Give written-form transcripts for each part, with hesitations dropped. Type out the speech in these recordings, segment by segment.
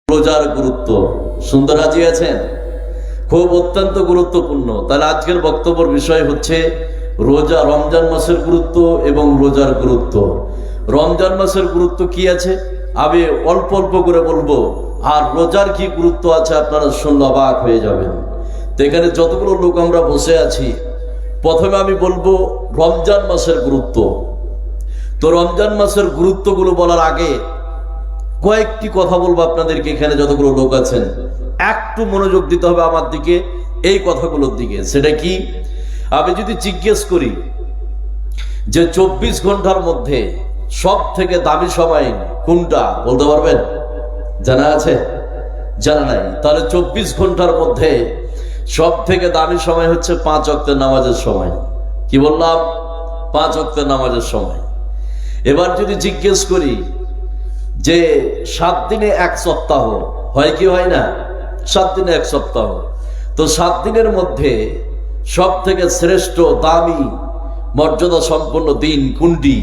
রোজার গুরুত্ব সুন্দর রাজি আছেন, খুব অত্যন্ত গুরুত্বপূর্ণ। তাহলে আজকের বক্তব্যের বিষয় হচ্ছে রোজা, রমজান মাসের গুরুত্ব এবং রোজার গুরুত্ব। রমজান মাসের গুরুত্ব কি আছে আমি অল্প অল্প করে বলবো, আর রোজার কি গুরুত্ব আছে আপনারা শুনলে অবাক হয়ে যাবেন। তো এখানে যতগুলো লোক আমরা বসে আছি, প্রথমে আমি বলবো রমজান মাসের গুরুত্ব। তো রমজান মাসের গুরুত্বগুলো বলার আগে কয়েকটি কথা বলবো আপনাদেরকে। এখানে যতগুলো লোক আছেন একটু মনোযোগ দিতে হবে আমার দিকে, এই কথাগুলোর দিকে। সেটা কি, আমি যদি জিজ্ঞেস করি যে 24 ঘন্টার মধ্যে সব থেকে দামি সময় কোনটা, বলতে পারবেন? জানা আছে? জানা নাই? তাহলে 24 ঘন্টার মধ্যে সব থেকে দামি সময় হচ্ছে 5 ওয়াক্তের নামাজের সময়। কি বললাম? 5 ওয়াক্তের নামাজের সময়। এবার যদি জিজ্ঞেস করি যে 7 দিনে 1 সপ্তাহ হয় কি হয় না? 7 দিনে 1 সপ্তাহ। তো 7 দিনের মধ্যে সব থেকে শ্রেষ্ঠ দামি মর্যাদা সম্পন্ন দিন কোনটি?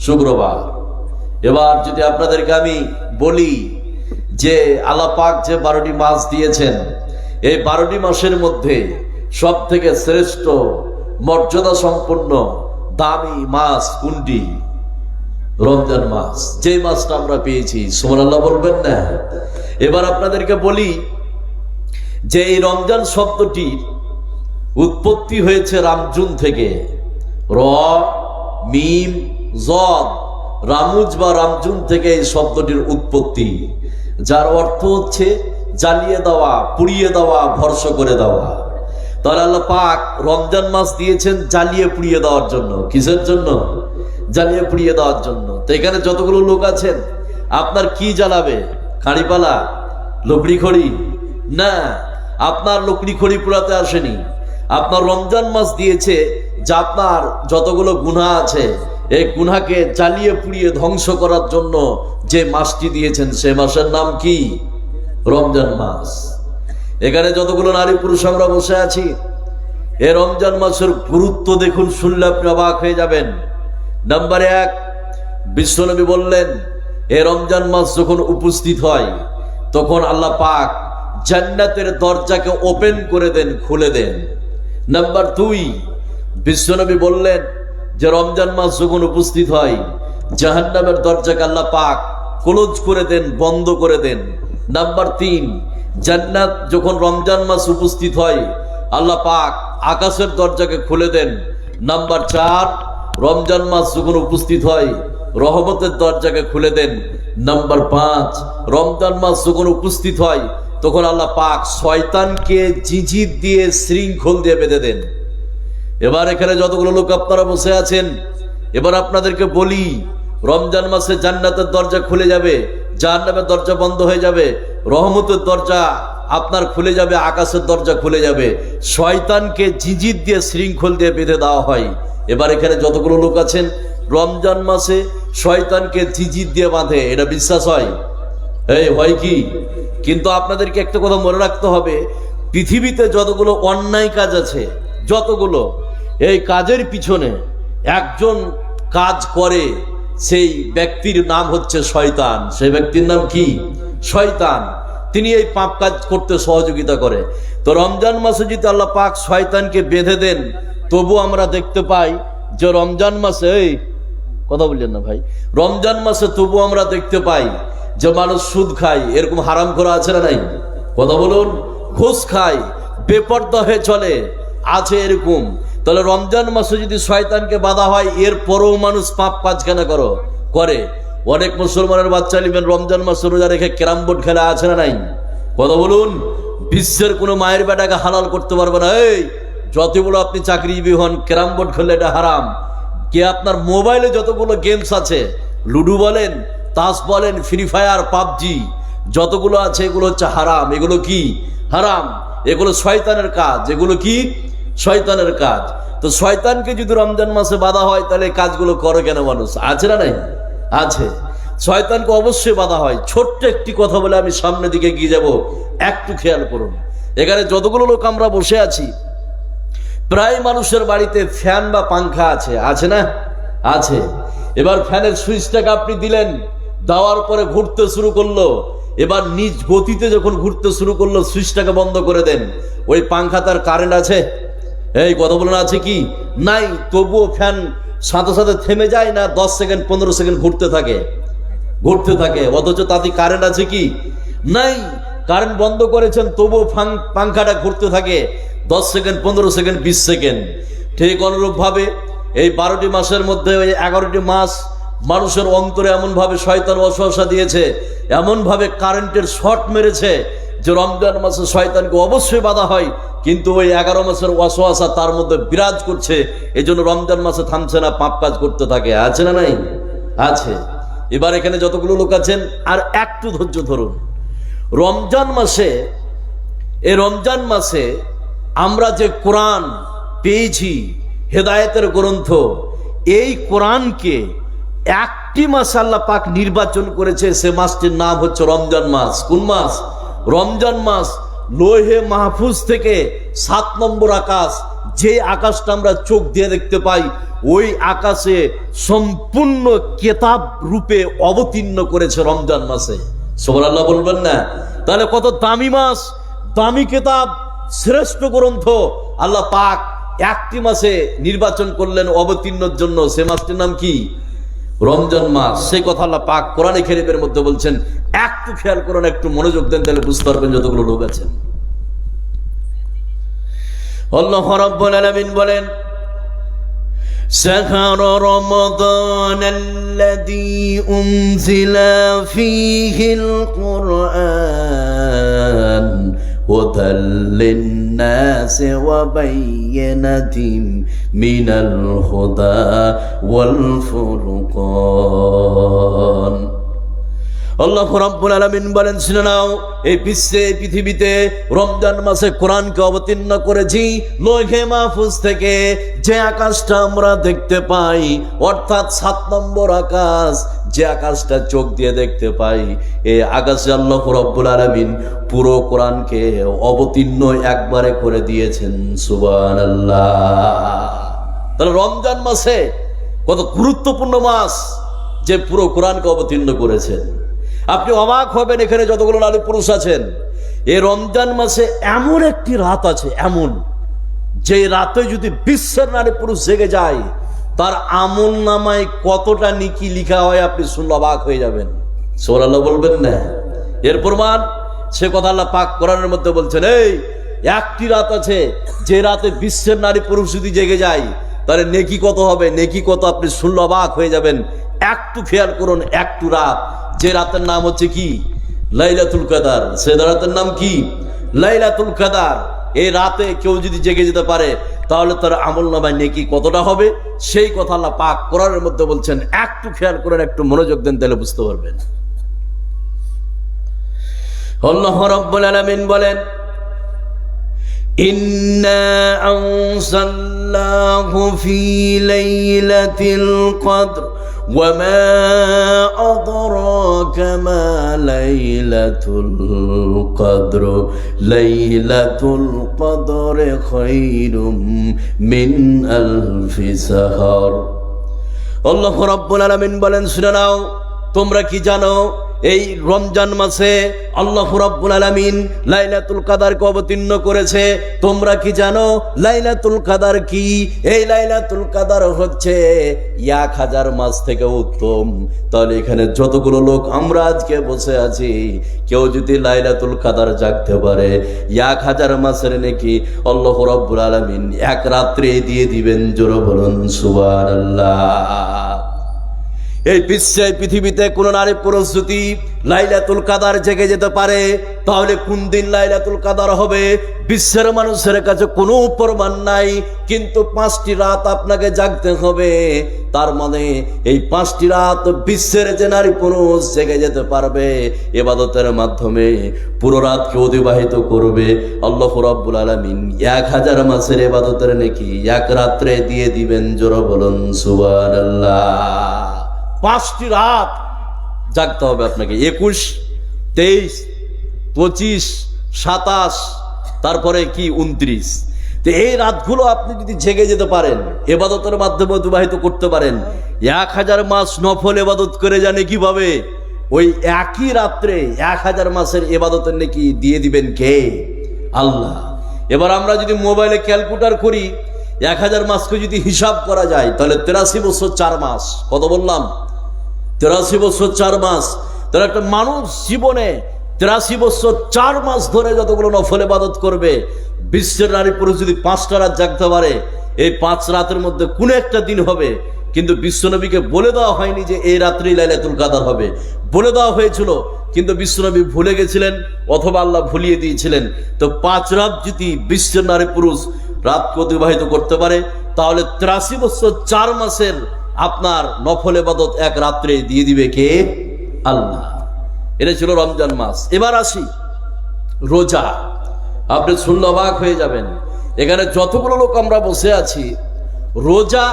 শুক্রবার। এবার যদি আপনাদেরকে আমি বলি যে আল্লাহ পাক যে 12টি মাস দিয়েছেন, এই 12টি মাসের মধ্যে সব থেকে শ্রেষ্ঠ মর্যাদা সম্পন্ন দামি মাস কোনটি? রমজান মাস। যে মাসটা আমরা পেয়েছি, সুবহানাল্লাহ বলবেন না? এবার আপনাদেরকে বলি যে এই রমজান শব্দটির উৎপত্তি হয়েছে রামজুন থেকে। র মিম জদ, রামুজ বা রামজুন থেকে এই শব্দটির উৎপত্তি, যার অর্থ হচ্ছে জ্বালিয়ে দেওয়া, পুড়িয়ে দেওয়া, ভর্ষ করে দেওয়া। তাহলে আল্লাহ পাক রমজান মাস দিয়েছেন জ্বালিয়ে পুড়িয়ে দেওয়ার জন্য। কিসের জন্য? জ্বালিয়ে পুড়িয়ে দেওয়ার জন্য। তো এখানে যতগুলো লোক আছেন, আপনার কি জ্বালাবে? কাঁড়িপালা, লকড়ি খড়ি? না, আপনার লকড়ি খড়ি পুরাতে আসেনি। আপনার রমজান মাস দিয়েছে যে আপনার যতগুলো গুনাহ আছে, এই গুনাহকে জ্বালিয়ে পুড়িয়ে ধ্বংস করার জন্য যে মাসটি দিয়েছেন, সে মাসের নাম কি? রমজান মাস। এখানে যতগুলো নারী পুরুষ আমরা বসে আছি, এই রমজান মাসের গুরুত্ব দেখুন, শুনলে আপনি অবাক হয়ে যাবেন। নাম্বার 1, বিশ্বনবী বললেন এই রমজান মাস যখন উপস্থিত হয় তখন আল্লাহ পাক জান্নাতের দরজাকে ওপেন করে দেন, খুলে দেন। নাম্বার 2, বিশ্বনবী বললেন যে রমজান মাস যখন উপস্থিত হয় জাহান্নামের দরজাকে আল্লাহ পাক ক্লোজ করে দেন, বন্ধ করে দেন। নাম্বার 3, জান্নাত যখন রমজান মাস উপস্থিত হয় আল্লাহ পাক আকাশের দরজাকে খুলে দেন। নাম্বার 4, রমজান মাস যখন উপস্থিত হয় রহমতের দরজাকে খুলে দেন। নাম্বার 5, রমজান মাস যখন উপস্থিত হয় তখন আল্লাহ পাক শয়তানকে জিজির দিয়ে, শৃঙ্খল দিয়ে বেঁধে দেন। এবার এখানে যতগুলো লোক আপনারা বসে আছেন, এবার আপনাদেরকে বলি রমজান মাসে জান্নাতের দরজা খুলে যাবে, জাহান্নামের দরজা বন্ধ হয়ে যাবে, রহমতের দরজা আপনার খুলে যাবে, আকাশের দরজা খুলে যাবে, শয়তানকে জিজির দিয়ে, শৃঙ্খল দিয়ে বেঁধে দেওয়া হয়। এবার এখানে যতগুলো লোক আছেন, রমজান মাসে শয়তানকে জিজির দিয়ে বাঁধে, এটা বিশ্বাস হয়? এই হয় কি? কিন্তু আপনাদেরকে একটা কথা মনে রাখতে হবে, পৃথিবীতে যতগুলো অন্যায় কাজ আছে, যতগুলো, এই কাজের পিছনে একজন কাজ করে, সেই ব্যক্তির নাম হচ্ছে শয়তান। সেই ব্যক্তির নাম কি? শয়তান। তিনি এই পাপ কাজ করতে সহযোগিতা করে। তো রমজান মাসে যদি আল্লাহ পাক শয়তানকে বেঁধে দেন, তবু আমরা দেখতে পাই যে রমজান মাসে, এই কথা বললেন না ভাই, রমজান মাসে তবু আমরা দেখতে পাই যে মানুষ সুদ খায়। এরকম হারাম করা আছে না নাই? কথা বলুন। ঘুষ খায়, বেপরদা হয়ে চলে, আছে এরকম। তাহলে রমজান মাসে যদি শয়তানকে বাধা হয়, এর পরেও মানুষ পাপ কাজ কেন করে? অনেক মুসলমানের বাচ্চা নিবেন রমজান মাসে রোজা রেখে ক্যারাম বোর্ড খেলা আছে না নাই? কথা বলুন। বিশ্বের কোনো মায়ের বেটাকে হালাল করতে পারবে না। এই যত বড় আপনি চাকরিজীবী হন, ক্যারাম বোর্ড খেললে এটা হারাম। কে আপনার মোবাইলে যতগুলো গেমস আছে, লুডো বলেন, তাস বলেন, ফ্রি ফায়ার, পাবজি, যতগুলো আছে এগুলো হচ্ছে হারাম। এগুলো কি? হারাম। এগুলো শয়তানের কাজ। এগুলো কি? শয়তানের কাজ। তো শয়তানকে যদি রমজান মাসে বাধা হয়, তাহলে কাজগুলো করে কেন মানুষ? আছে না নাই? আছে। শয়তানকে অবশ্যই বাধা হয়। ছোট্ট একটি কথা বলে আমি সামনের দিকে এগিয়ে যাব, একটু খেয়াল করুন। এখানে যতগুলো লোক আমরা বসে আছি, প্রায় মানুষের বাড়িতে ফ্যান বা পাংখা আছে, আছে না? আছে। এবার ফ্যানের সুইচটাকে আপনি দিলেন, দেওয়ার পরে ঘুরতে শুরু করলো, এবার নিজ গতিতে যখন ঘুরতে শুরু করলো, সুইচটাকে বন্ধ করে দেন। ওই পাংখা তার কারেন্ট আছে? এই কথা বলেন, আছে কি? নাই। তবুও ফ্যান সাথে সাথে থেমে যায় না, 10 সেকেন্ড 15 সেকেন্ড ঘুরতে থাকে। অথচ তাতে কারেন্ট আছে কি? নাই। কারেন্ট বন্ধ করেছেন, তবুও পাংখাটা ঘুরতে থাকে 10 সেকেন্ড 15 সেকেন্ড 20 সেকেন্ড। ঠিক অনুরূপ ভাবে এই 12টি মাসের মধ্যে ওই 11টি মাস মানুষের অন্তরে এমন ভাবে শয়তান ওয়াসওয়াসা দিয়েছে, এমন ভাবে কারেন্টের শর্ট মেরেছে যে রমজান মাসে শয়তানকে অবশ্যই বাধা হয়, কিন্তু ওই 11 মাসের ওয়াসওয়াসা তার মধ্যে বিরাজ করছে। এজন্য রমজান মাসে থামছে না, পাপ কাজ করতে থাকে। আছে না নাই? আছে। এবার এখানে যতগুলো লোক আছেন আর একটু ধৈর্য ধরুন। এই রমজান মাসে আমরা যে কোরআন পেয়েছি, হেদায়েতের গ্রন্থ, এই কোরআনকে একটি মাস আল্লাহ পাক নির্বাচন করেছে। সে মাসটির নাম হচ্ছে রমজান মাস। কোন মাস? রমজান মাস। লোহে মাহফুজ থেকে 7 নম্বর আকাশ, যে আকাশটা আমরা চোখ দিয়ে দেখতে পাই, ওই আকাশে সম্পূর্ণ কিতাব রূপে অবতীর্ণ করেছে রমজান মাসে। সুবহানাল্লাহ বলবেন না? তাহলে কত দামি মাস, দামি কিতাব, শ্রেষ্ঠ গ্রন্থ আল্লাহ পাক একটি মাসে নির্বাচন করলেন অবতীর্ণের জন্য। সে মাসটির নাম কি? রমজান মাস। সেই কথা আল্লাহ পাক কোরআনে কারীমের মধ্যে বলছেন। একটু খেয়াল করুন, একটু মনোযোগ দেন, তাহলে বুঝতে পারবেন যতগুলো লোক আছেন। আল্লাহ রাব্বুল আলামিন বলেন, شهر رمضان الذي أنزل فيه القرآن هدى للناس وبينات من الهدى والفرقان। আল্লাহ রাব্বুল আলামিন বলেন, শুনে নাও, এই বিশ্বে, পৃথিবীতে রমজান মাসে কোরআনকে অবতীর্ণ করেছি লৌহে মাহফুজ থেকে। যে আকাশটা আমরা দেখতে পাই, অর্থাৎ 7 নম্বর আকাশ, যে আকাশটা চোখ দিয়ে দেখতে পাই, এই আকাশে আল্লাহ রাব্বুল আলামিন পুরো কোরআনকে অবতীর্ণ একবারে করে দিয়েছেন। সুবহানাল্লাহ। তাহলে রমজান মাসে কত গুরুত্বপূর্ণ মাস, যে পুরো কোরআনকে অবতীর্ণ করেছেন। আপনি অবাক হবেন, এখানে যতগুলো নারী পুরুষ আছেন, এই রমজান মাসে এমন একটি রাত আছে, এমন যে রাতে যদি বিশ্বের নারী পুরুষ জেগে যায়, তার আমল নামায় কতটা নেকি লিখা হয় আপনি শুনলে অবাক হয়ে যাবেন। সুবহানাল্লাহ বলবেন না? এর প্রমাণ সে কথা আল্লাহ পাক কোরআনের মধ্যে বলছেন। এই একটি রাত আছে, যে রাতে বিশ্বের নারী পুরুষ যদি জেগে যায়, তাহলে নেকি কত হবে, নেকি কত আপনি শুনলে অবাক হয়ে যাবেন। একটু খেয়াল করুন, একটু রাত, যে রাতের নাম হচ্ছে কি? লাইলাতুল কদর। সে রাতের নাম কি? লাইলাতুল কদর। এই রাতে কেউ যদি জেগে যেতে পারে, তাহলে তার আমল নামায় নেকি কতটা হবে, সেই কথা আল্লাহ পাক কোরআনের মধ্যে বলছেন। একটু খেয়াল করেন, একটু মনোযোগ দেন, তাহলে বুঝতে পারবেন। আল্লাহ রাব্বুল আলামিন বলেন, ইন্না আনজালনাহু ফি লাইলাতিল কদর ওয়া মা আদরাকা মা লাইলাতুল কদর লাইলাতুল কদর খায়রুম মিন আলফি শাহর। আল্লাহ রাব্বুল আলামিন বলেন, শুনে নাও, তোমরা কি জানো এই রমজান মাসে আল্লাহ রাব্বুল আলামিন লাইলাতুল কদরকে অবতীর্ণ করেছে? তোমরা কি জানো লাইলাতুল কদর কি? এই লাইলাতুল কদর হচ্ছে 1000 মাস থেকে উত্তম। তাহলে এখানে যতগুলো লোক আমরা আজকে বসে আছি, কেউ যদি লাইলাতুল কদর জাগতে পারে, 1000 মাসের নেকি আল্লাহ রাব্বুল আলামিন এক রাত্রে দিয়ে দিবেন। জোরে বলুন সুবহানাল্লাহ। এই বিশ্বে, পৃথিবীতে কোন নারী পুরুষ যদি লাইলাতুল কদর জেগে যেতে পারে, তাহলে কোন দিন লাইলাতুল কদর হবে বিশ্বের মানুষের কাছে কোনো প্রমাণ নাই। কিন্তু 5টি রাত আপনাকে জাগতে হবে। তার মানে এই 5টি রাত বিশ্বের যে নারী পুরুষ জেগে যেতে পারবে, ইবাদতের মাধ্যমে পুরো রাতকে অতিবাহিত করবে, আল্লাহ রাব্বুল আলামিন 1000 মাসের ইবাদতের নেকি এক রাত্রে দিয়ে দিবেন। জোরে বলুন সুবহানাল্লাহ। 5টি রাত জাগতে হবে আপনাকে, 21, 23, 25, 27, তারপরে কি 29। তো এই রাতগুলো আপনি যদি জেগে যেতে পারেন, ইবাদতের মাধ্যমে অতিবাহিত করতে পারেন, 1000 মাস নফল ইবাদত করে জানে কিভাবে ওই একই রাত্রে 1000 মাসের ইবাদতের নেকি দিয়ে দিবেন কে? আল্লাহ। এবার আমরা যদি মোবাইলে ক্যালকুলেটর করি 1000 মাসকে যদি হিসাব করা যায় তাহলে 83 বছর 4 মাস। কত বললাম? 83 বছর 4 মাস। তাহলে একটা মানুষ জীবনে 83 বছর 4 মাস ধরে যতগুলো নফল ইবাদত করবে, বিশ্বের নারী পুরুষ যদি 5টা রাত জাগতে পারে, এই 5 রাতের মধ্যে কোন একটা দিন হবে, কিন্তু বিশ্বনবীকে বলে দেওয়া হয়নি যে এই রাত্রেই লাইলাতুল কাদর হবে। বলে দেওয়া হয়েছিল, কিন্তু বিশ্বনবী ভুলে গেছিলেন অথবা আল্লাহ ভুলিয়ে দিয়েছিলেন। তো 5 রাত যদি বিশ্বের নারী পুরুষ রাতকে অতিবাহিত করতে পারে, তাহলে 83 বছর 4 মাসের আপনার নফল ইবাদত এক রাত্রে দিয়ে দিবে কে? আল্লাহ। এটা ছিল রমজান মাস। এবার আসি রোজা। আপনি শুনলে অবাক হয়ে যাবেন, এখানে যতগুলো লোক আমরা বসে আছি, রোজা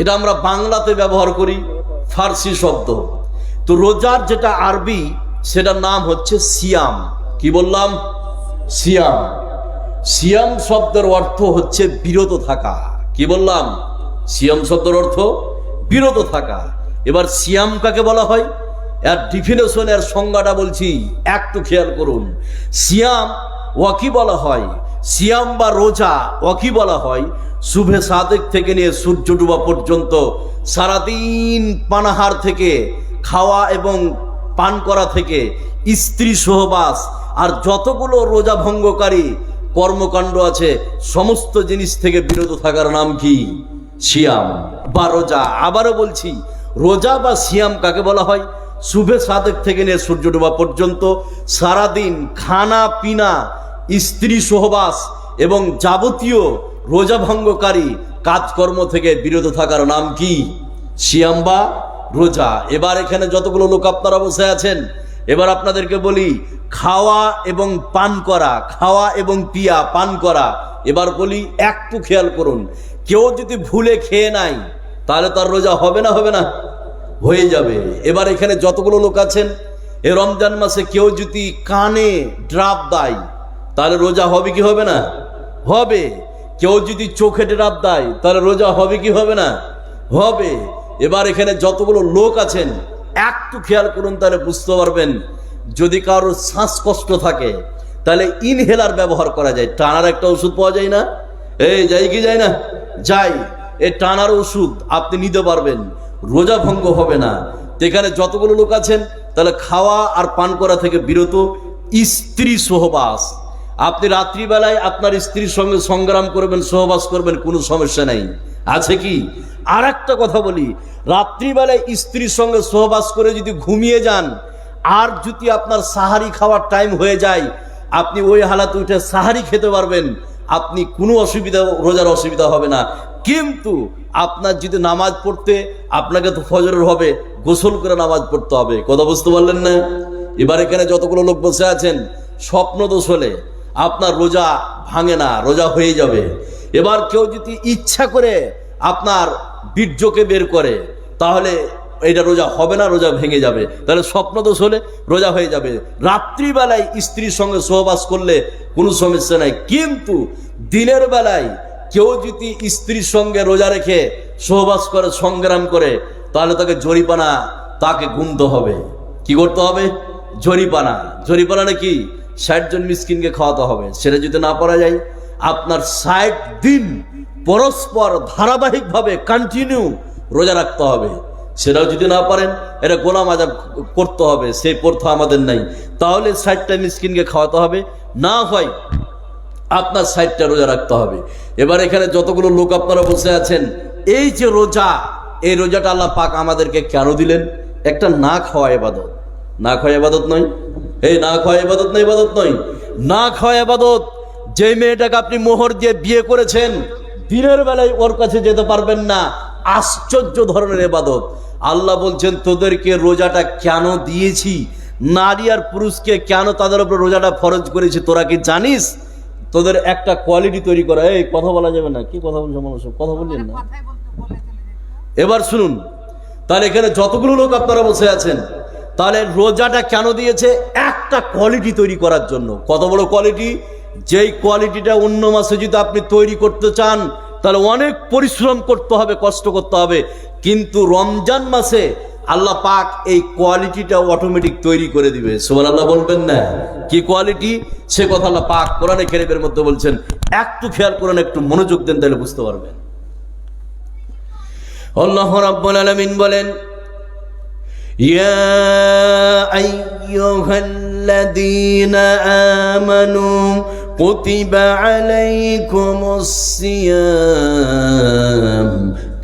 এটা আমরা বাংলাতে ব্যবহার করি, ফার্সি শব্দ। তো রোজার যেটা আরবি সেটার নাম হচ্ছে সিয়াম। কি বললাম? সিয়াম। সিয়াম শব্দের অর্থ হচ্ছে বিরত থাকা। কি বললাম? সিয়াম শব্দের অর্থ বিরত থাকা। এবার সিয়াম কাকে বলা হয়, এর ডিফিনেশন, এর সংজ্ঞাটা বলছি, একটু খেয়াল করুন। সিয়াম ওয়াকি বলা হয়, সিয়াম বা রোজা ওয়াকি বলা হয় শুভে সাদেক থেকে নিয়ে সূর্য ডুবা পর্যন্ত সারাদিন পানাহার থেকে, খাওয়া এবং পান করা থেকে, স্ত্রী সহবাস আর যতগুলো রোজা ভঙ্গকারী কর্মকাণ্ড আছে সমস্ত জিনিস থেকে বিরত থাকার নাম কি? সিয়াম বা রোজা। আবারও বলছি, রোজা বা সিয়াম কাকে বলা হয়? শুভে সাদেক থেকে নিয়ে সূর্য ডোবা পর্যন্ত সারাদিন খানা পিনা, স্ত্রী সহবাস এবং যাবতীয় রোজা ভঙ্গকারী কাজকর্ম থেকে বিরত থাকার নাম কি? সিয়াম বা রোজা। এবার এখানে যতগুলো লোক আপনারা বসে আছেন, এবার আপনাদেরকে বলি, খাওয়া এবং পান করা, খাওয়া এবং পিয়া পান করা। এবার বলি, একটু খেয়াল করুন, কেউ যদি ভুলে খেয়ে নাই তাহলে তার রোজা হবে না? হবে না? হয়ে যাবে। এবার এখানে যতগুলো লোক আছেন, এই রমজান মাসে কেউ যদি কানে ড্রাপ দেয় তাহলে রোজা হবে কি হবে না? হবে। কেউ যদি চোখে ড্রাপ দেয় তাহলে রোজা হবে কি হবে না? হবে। এবার এখানে যতগুলো লোক আছেন একটু খেয়াল করুন, তাহলে বুঝতে পারবেন। যদি কারোর শ্বাসকষ্ট থাকে তাহলে ইনহেলার ব্যবহার করা যায়। টানার একটা ওষুধ পাওয়া যায় না? এই যাই কি যায় না? যাই। এই টানার ওষুধ আপনি নিতে পারবেন, রোজা ভঙ্গ হবে না। এখানে যতগুলো লোক আছেন, তাহলে খাওয়া আর পান করা থেকে বিরত। স্ত্রী সহবাস, আপনি রাত্রিবেলায় আপনার স্ত্রীর সঙ্গে সংগ্রাম করবেন, সহবাস করবেন, কোনো সমস্যা নাই, আছে কি? আর একটা কথা বলি, রাত্রিবেলায় স্ত্রীর সঙ্গে সহবাস করে যদি ঘুমিয়ে যান, আর যদি আপনার সাহারি খাওয়ার টাইম হয়ে যায়, আপনি ওই হালাতে উঠে সাহারি খেতে পারবেন, আপনি কোনো অসুবিধা, রোজার অসুবিধা হবে না। কিন্তু আপনার যদি নামাজ পড়তে, আপনাকে তো ফজরের হবে, গোসল করে নামাজ পড়তে হবে। কথা বুঝতে পারলেন না? এবার এখানে যতগুলো লোক বসে আছেন, স্বপ্ন দোষ হলে আপনার রোজা ভাঙে না, রোজা হয়ে যাবে। এবার কেউ যদি ইচ্ছা করে আপনার বীর্যকে বের করে, তাহলে এটা রোজা হবে না, রোজা ভেঙে যাবে। তাহলে স্বপ্ন দোষ হলে রোজা হয়ে যাবে। রাত্রিবেলায় স্ত্রীর সঙ্গে সহবাস করলে কোনো সমস্যা নাই, কিন্তু দিনের বেলায় কেউ যদি স্ত্রীর সঙ্গে রোজা রেখে সহবাস করে, সংগ্রাম করে, তাহলে তাকে জরিমানা, তাকে গুনতে হবে। কি করতে হবে? জরিমানা। জরিমানা নাকি 60 জন মিসকিনকে খাওয়াতে হবে। সেটা যদি না পারা যায়, আপনার 60 দিন পরস্পর ধারাবাহিকভাবে কন্টিনিউ রোজা রাখতে হবে। সেটাও যদি না পারেন, এটা গোলাম আজাব করতে হবে, সেই প্রথা আমাদের নাই। তাহলে 60টা মিসকিনকে খাওয়াতে হবে, না হয় আপনার 60টা রোজা রাখতে হবে। এবার এখানে যতগুলো লোক আপনারা বসে আছেন, এই যে রোজা, এই রোজাটা আল্লাহ পাক আমাদেরকে কেন দিলেন? একটা না খাওয়া ইবাদত। না খাওয়া ইবাদত নয়? এই না খাওয়া ইবাদত না, ইবাদত নয়, না খাওয়া ইবাদত। যে মেয়েটাকে আপনি মোহর দিয়ে বিয়ে করেছেন, দিনের বেলায় ওর কাছে যেতে পারবেন না, আশ্চর্য ধরনের ইবাদত। আল্লাহ বলছেন, তোদেরকে রোজাটা কেন দিয়েছি, নারী আর পুরুষকে কেন তাদের উপর রোজাটা ফরজ করেছি, তোরা কি জানিস? তোদের একটা কোয়ালিটি তৈরি করা। এই কথা বলা যাবে না, কি কথা বলছো মানুষ, কথা বললেন না। এবার শুনুন, তাহলে এখানে যতগুলো লোক আপনারা বসে আছেন, তাহলে রোজাটা কেন দিয়েছে? একটা কোয়ালিটি তৈরি করার জন্য। কত বড় কোয়ালিটি? যেই কোয়ালিটিটা অন্য মাসে যদি আপনি তৈরি করতে চান, তাহলে অনেক পরিশ্রম করতে হবে, কষ্ট করতে হবে। কিন্তু রমজান মাসে আল্লাহ পাক এই কোয়ালিটিটা অটোমেটিক তৈরি করে দিবে। সুবহানাল্লাহ বলবেন না? কি কোয়ালিটি সে কথা আল্লাহ পাক কোরআনে কারীমের মধ্যে বলছেন। একটু খেয়াল করেন, একটু মনোযোগ দেন, তাহলে বুঝতে পারবেন। আল্লাহ রাব্বুল আলামিন বলেন, ইয়া আইয়ুহাল্লাযীনা আমানু কুতিবা আলাইকুমুস সিয়াম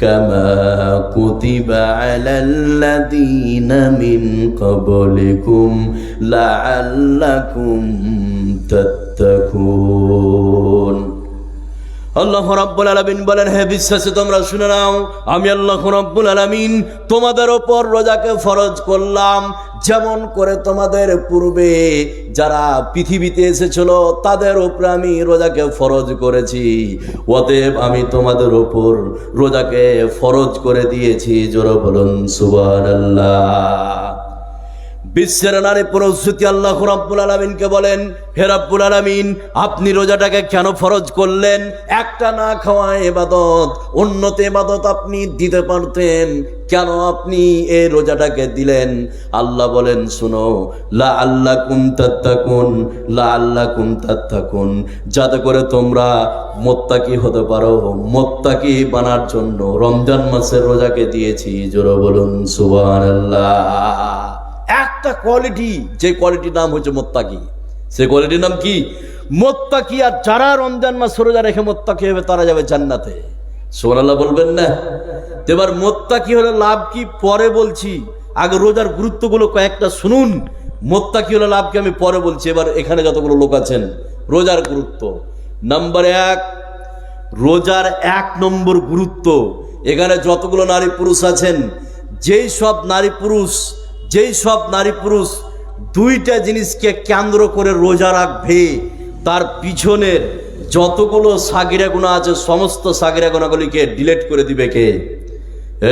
কামা কুতিবা আলাল্লাযীনা মিন ক্বাবলিকুম লাআল্লাকুম তাত্তাকুন। আল্লাহ রাব্বুল আলামিন বলেন, হে বিশ্বাসী তোমরা শুনে নাও, আমি আল্লাহ রাব্বুল আলামিন তোমাদের উপর রোজাকে ফরজ করলাম, যেমন করে তোমাদের পূর্বে যারা পৃথিবীতে এসেছিল তাদের উপর আমি রোজাকে ফরজ করেছি। অতএব আমি তোমাদের উপর রোজাকে ফরজ করে দিয়েছি। জোরে বলুন সুবহানাল্লাহ। বিশ্বের নারী পুরুষটি আল্লাহ রাব্বুল আলামিনকে বলেন, হে রাব্বুল আলামিন আপনি রোজাটাকে কেন ফরজ করলেন? একটা না খাওয়া ইবাদত, উন্নত ইবাদত আপনি দিতে পারতেন, কেন আপনি এই রোজাটাকে দিলেন? আল্লাহ বলেন, শুনো, লাআল্লাকুম তাত্তাকুন, লাআল্লাকুম তাত্তাকুন, যাতে করে তোমরা মুত্তাকি হতে পারো। মুত্তাকি বানার জন্য রমজান মাসের রোজাকে দিয়েছি। জোরে বলুন সুবহানাল্লাহ। একটা কোয়ালিটি, যে কোয়ালিটির নাম হচ্ছে মুত্তাকি। সে কোয়ালিটির নাম কি? মুত্তাকি। আর যারা রমজান মাস রোজা রেখে মুত্তাকি হবে তারা যাবে জান্নাতে। সুবহানাল্লাহ বলবেন না? এবার মুত্তাকি হলে লাভ কি পরে বলছি, আগে রোজার গুরুত্বগুলো কয়েকটা শুনুন। মুত্তাকি হলে লাভ কি আমি পরে বলছি। এবার এখানে যতগুলো লোক আছেন, রোজার গুরুত্ব নাম্বার 1, রোজার 1 নম্বর গুরুত্ব। এখানে যতগুলো নারী পুরুষ আছেন, যেই সব নারী পুরুষ দুইটা জিনিসকে কেন্দ্র করে রোজা রাখবে, তার পিছনের যতগুলো সাগিরা গুনাহ আছে সমস্ত সাগিরা গুনাহগুলিকে ডিলিট করে দিবে কে?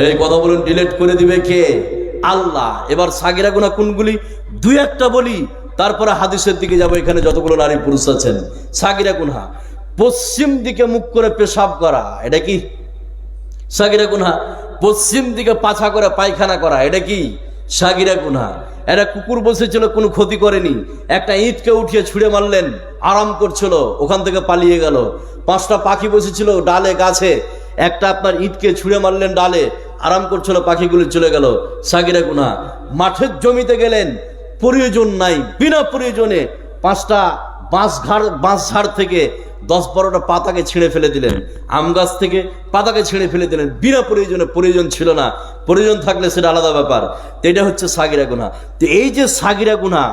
এই কথা বলুন, ডিলিট করে দিবে কে? আল্লাহ। এবার সাগিরা গুনাহ কোনগুলি? 2-1টা বলি, তারপরে হাদিসের দিকে যাব। এখানে যতগুলো নারী পুরুষ আছেন, সাগিরা গুনাহ, পশ্চিম দিকে মুখ করে পেশাব করা, এটা কি সাগিরা গুনাহ? পশ্চিম দিকে পাছা করে পায়খানা করা, এটা কি সাগিরা গুনাহ? এরা কুকুর বসেছিল, কোনো ক্ষতি করেনি, একটা ইটকে উঠিয়ে ছুঁড়ে মারলেন, আরাম করছিল, ওখান থেকে পালিয়ে গেল। 5টা পাখি বসেছিল ডালে গাছে, একটা আপনার ইটকে ছুঁড়ে মারলেন ডালে, আরাম করছিল, পাখিগুলো চলে গেল, সাগিরা গুনাহ। মাঠের জমিতে গেলেন, প্রয়োজন নাই, বিনা প্রয়োজনে 5টা বাঁশ ঝাড় থেকে 10-12টা পাতাকে ছিঁড়ে ফেলে দিলেন, আম গাছ থেকে পাতাকে ছিঁড়ে ফেলে দিলেন, বিনা প্রয়োজনে। প্রয়োজন ছিল না, প্রয়োজন থাকলে সেটা আলাদা ব্যাপার। তো এটা হচ্ছে সাগিরা গুনাহ। তো এই যে সাগিরা গুনাহ